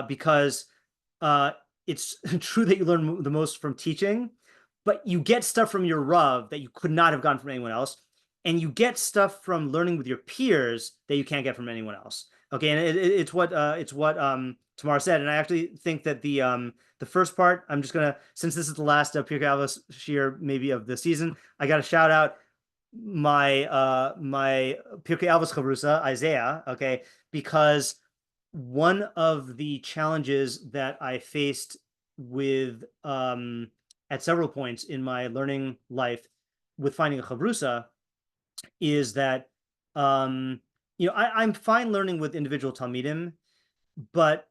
because it's true that you learn the most from teaching, but you get stuff from your Rav that you could not have gotten from anyone else, and you get stuff from learning with your peers that you can't get from anyone else. Okay, and it's what Tamar said, and I actually think that the first part, I'm just gonna, since this is the last Pirkei Avos shiur maybe of the season, I got to shout out my Pirkei Avos chavrusa Isaiah, okay, because one of the challenges that I faced with at several points in my learning life with finding a chavrusa is that I'm fine learning with individual talmidim, but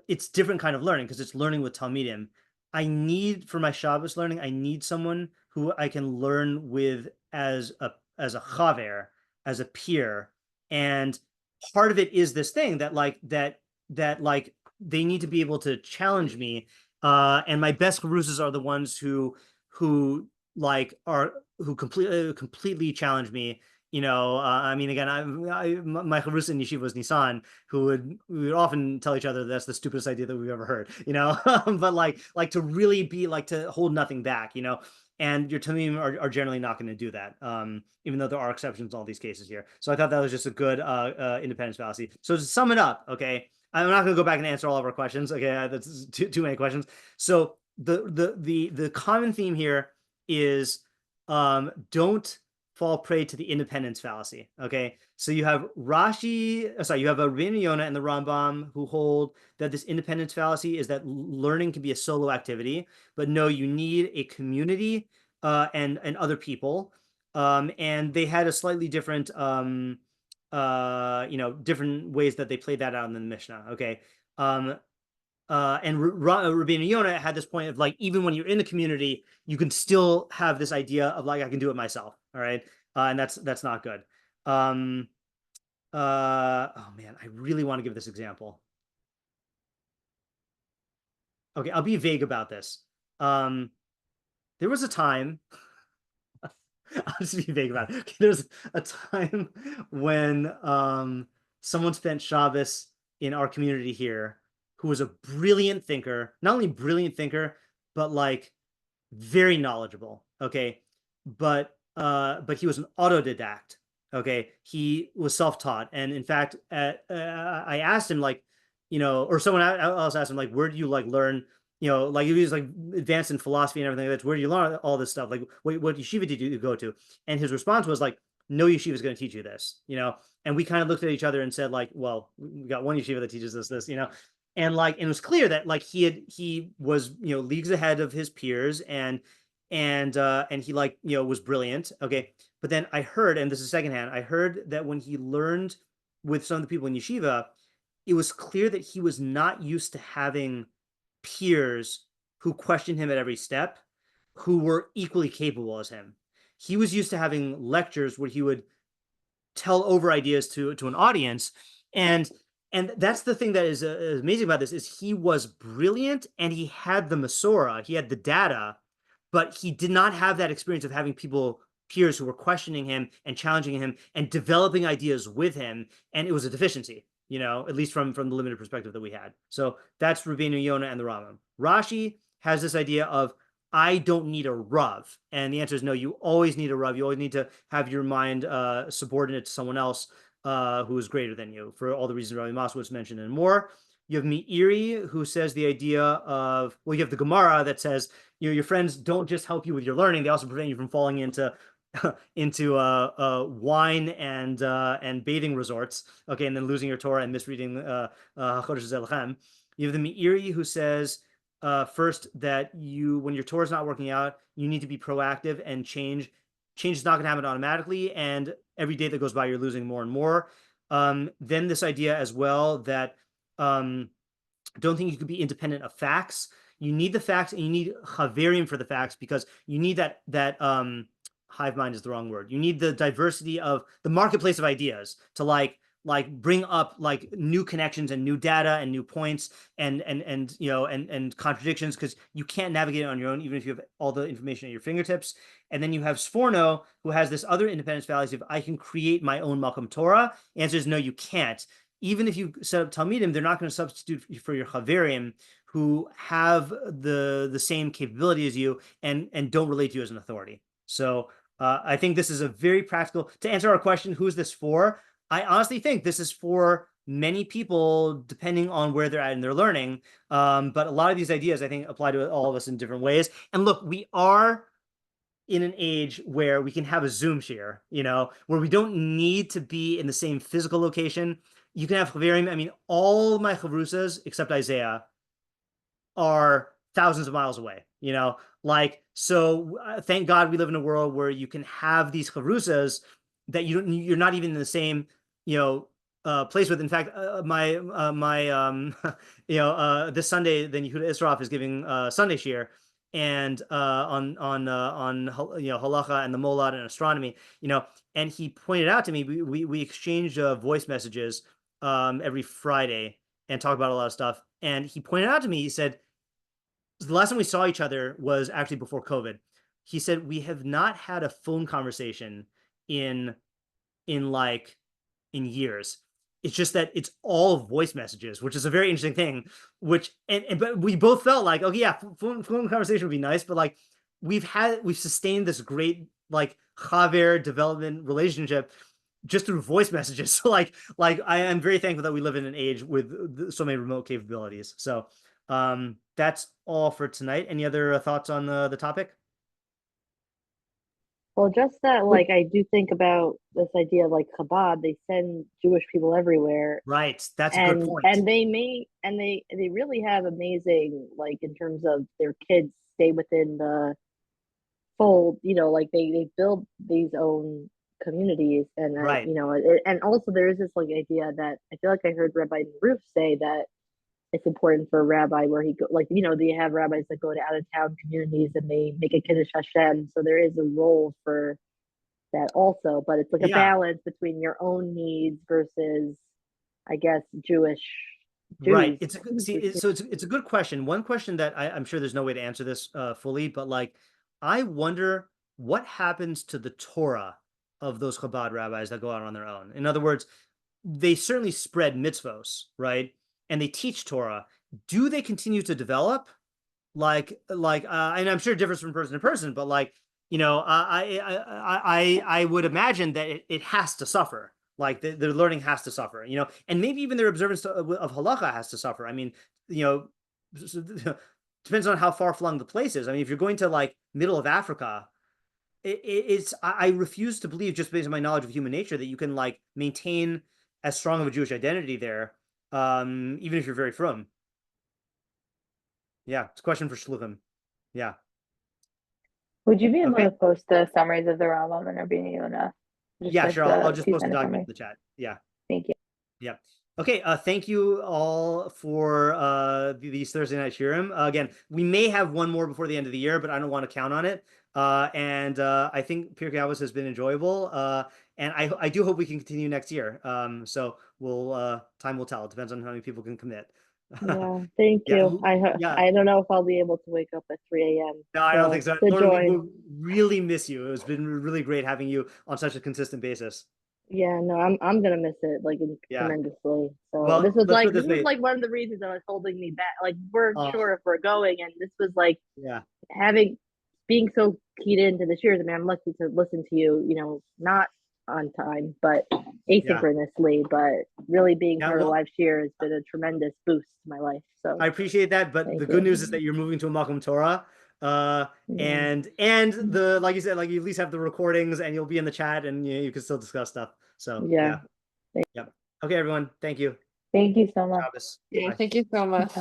it's different kind of learning because it's learning with talmidim. I need, for my Shabbos learning, I need someone who I can learn with as a chaver, as a peer. And part of it is this thing that they need to be able to challenge me. And my best chavrusos are the ones who completely challenge me. I mean, again, my chavrusa in yeshiva was Nisan, we would often tell each other that's the stupidest idea that we've ever heard, but like to really be to hold nothing back, and your tamim are generally not going to do that, even though there are exceptions in all these cases here. So I thought that was just a good independence fallacy. So to sum it up, okay, I'm not going to go back and answer all of our questions. Okay, that's too many questions. So the common theme here is don't fall prey to the independence fallacy. Okay, so you have you have a Rבינו Yona and the Rambam who hold that this independence fallacy is that learning can be a solo activity, but no, you need a community and other people. And they had a slightly different different ways that they played that out in the Mishnah. Okay. And Rבינו Yona had this point of even when you're in the community, you can still have this idea of I can do it myself. All right. And that's not good. Oh man, I really want to give this example. Okay. I'll be vague about this. There was a time, I'll just be vague about it. Okay, there was a time when someone spent Shabbos in our community here who was a brilliant thinker, not only brilliant thinker, but very knowledgeable. Okay. But he was an autodidact. Okay. He was self-taught. And in fact, I asked him or someone else asked him, where do you learn, he was advanced in philosophy and everything like that. Where do you learn all this stuff? What yeshiva did you go to? And his response was no yeshiva is going to teach you this, and we kind of looked at each other and said well, we got one yeshiva that teaches us this, and it was clear that he was leagues ahead of his peers and he was brilliant. Okay, but then I heard, and this is secondhand, I heard that when he learned with some of the people in yeshiva, it was clear that he was not used to having peers who questioned him at every step, who were equally capable as him. He was used to having lectures where he would tell over ideas to an audience, and that's the thing that is amazing about this is he was brilliant and he had the Masorah, he had the data, but he did not have that experience of having peers who were questioning him and challenging him and developing ideas with him, and it was a deficiency, at least from the limited perspective that we had. So that's Rבינו Yona and the Rambam. Rashi has this idea of I don't need a Rav, and the answer is no. You always need a Rav. You always need to have your mind subordinate to someone else who is greater than you, for all the reasons Rabbi Moskowitz mentioned and more. You have Meiri, who says the idea of, well, you have the Gemara that says, your friends don't just help you with your learning; they also prevent you from falling into wine and bathing resorts. Okay, and then losing your Torah and misreading Chodesh Zelechem. You have the Meiri, who says first that when your Torah is not working out, you need to be proactive and change. Change is not going to happen automatically, and every day that goes by, you're losing more and more. Then this idea as well that don't think you could be independent of facts. You need the facts, and you need chaverim for the facts, because you need that hive mind is the wrong word. You need the diversity of the marketplace of ideas to like bring up like new connections and new data and new points and contradictions, because you can't navigate it on your own, even if you have all the information at your fingertips. And then you have Sforno, who has this other independence fallacy of, I can create my own Malkam Torah. The answer is no, you can't. Even if you set up Talmidim, they're not going to substitute for your Chaverim, who have the same capability as you and don't relate to you as an authority. So I think this is a very practical, to answer our question, who's this for? I honestly think this is for many people, depending on where they're at in their learning. But a lot of these ideas, I think, apply to all of us in different ways. And look, we are in an age where we can have a Zoom share, where we don't need to be in the same physical location. You can have Chaverim. I mean, all my Chavrusas, except Isaiah, are thousands of miles away, so thank God we live in a world where you can have these Chavrusas that you're not even in the same, place with. In fact, this Sunday, then Yehuda Israf is giving Sunday shir, and on halacha and the molad and astronomy, and he pointed out to me, we exchange voice messages every Friday and talk about a lot of stuff. And he pointed out to me, he said, the last time we saw each other was actually before COVID. He said, we have not had a phone conversation in years. It's just that it's all voice messages, which is a very interesting thing, but we both felt like, okay, yeah, phone conversation would be nice, but like we've sustained this great like chaver development relationship just through voice messages. So like I am very thankful that we live in an age with so many remote capabilities. So that's all for tonight. Any other thoughts on the topic? Well, just that, like, I do think about this idea of like Chabad, they send Jewish people everywhere. Right. That's a good point. And they really have amazing, like, in terms of their kids stay within the fold, like they build these own communities. And, right. And also there is this like idea that I feel like I heard Rabbi Roof say that it's important for a rabbi where he go, like, they have rabbis that go to out of town communities and they make a Kiddush Hashem. So there is a role for that also, but it's like a balance between your own needs versus, I guess, Jews. Right. It's a good question. One question that I'm sure there's no way to answer this fully, but like, I wonder what happens to the Torah of those Chabad rabbis that go out on their own. In other words, they certainly spread mitzvos, right? And they teach Torah. Do they continue to develop? And I'm sure it differs from person to person, but like, I would imagine that it has to suffer. Like their learning has to suffer, and maybe even their observance of halacha has to suffer. I mean, depends on how far flung the place is. I mean, if you're going to like middle of Africa, I refuse to believe, just based on my knowledge of human nature, that you can like maintain as strong of a Jewish identity there. Even if you're very frum. Yeah, it's a question for Shluchim. Yeah. Would you be able to post the summaries of the Rambam and Rabbi Yona? Yeah, sure. I'll just post the document in the chat. Yeah. Thank you. Yeah. Okay. Thank you all for these Thursday night shiurim. Again, we may have one more before the end of the year, but I don't want to count on it. And I think Pirkei Avos has been enjoyable. And I do hope we can continue next year. So time will tell. It depends on how many people can commit. Yeah, thank you. I don't know if I'll be able to wake up at 3 a.m. No, I don't think so. Lord, we really miss you. It's been really great having you on such a consistent basis. Yeah, no, I'm gonna miss it tremendously. So this was like one of the reasons that was holding me back. Like we're sure if we're going, and this was like being so keyed into the shiurs. I mean, I'm lucky to listen to you. Not on time, but asynchronously, but really being part of live shiur has been a tremendous boost to my life. So I appreciate that, but the good news is that you're moving to a Malcolm Torah, and the, like you said, like you at least have the recordings and you'll be in the chat and you can still discuss stuff. So yeah. Okay, everyone, thank you. Thank you so much. Bye. Thank you so much.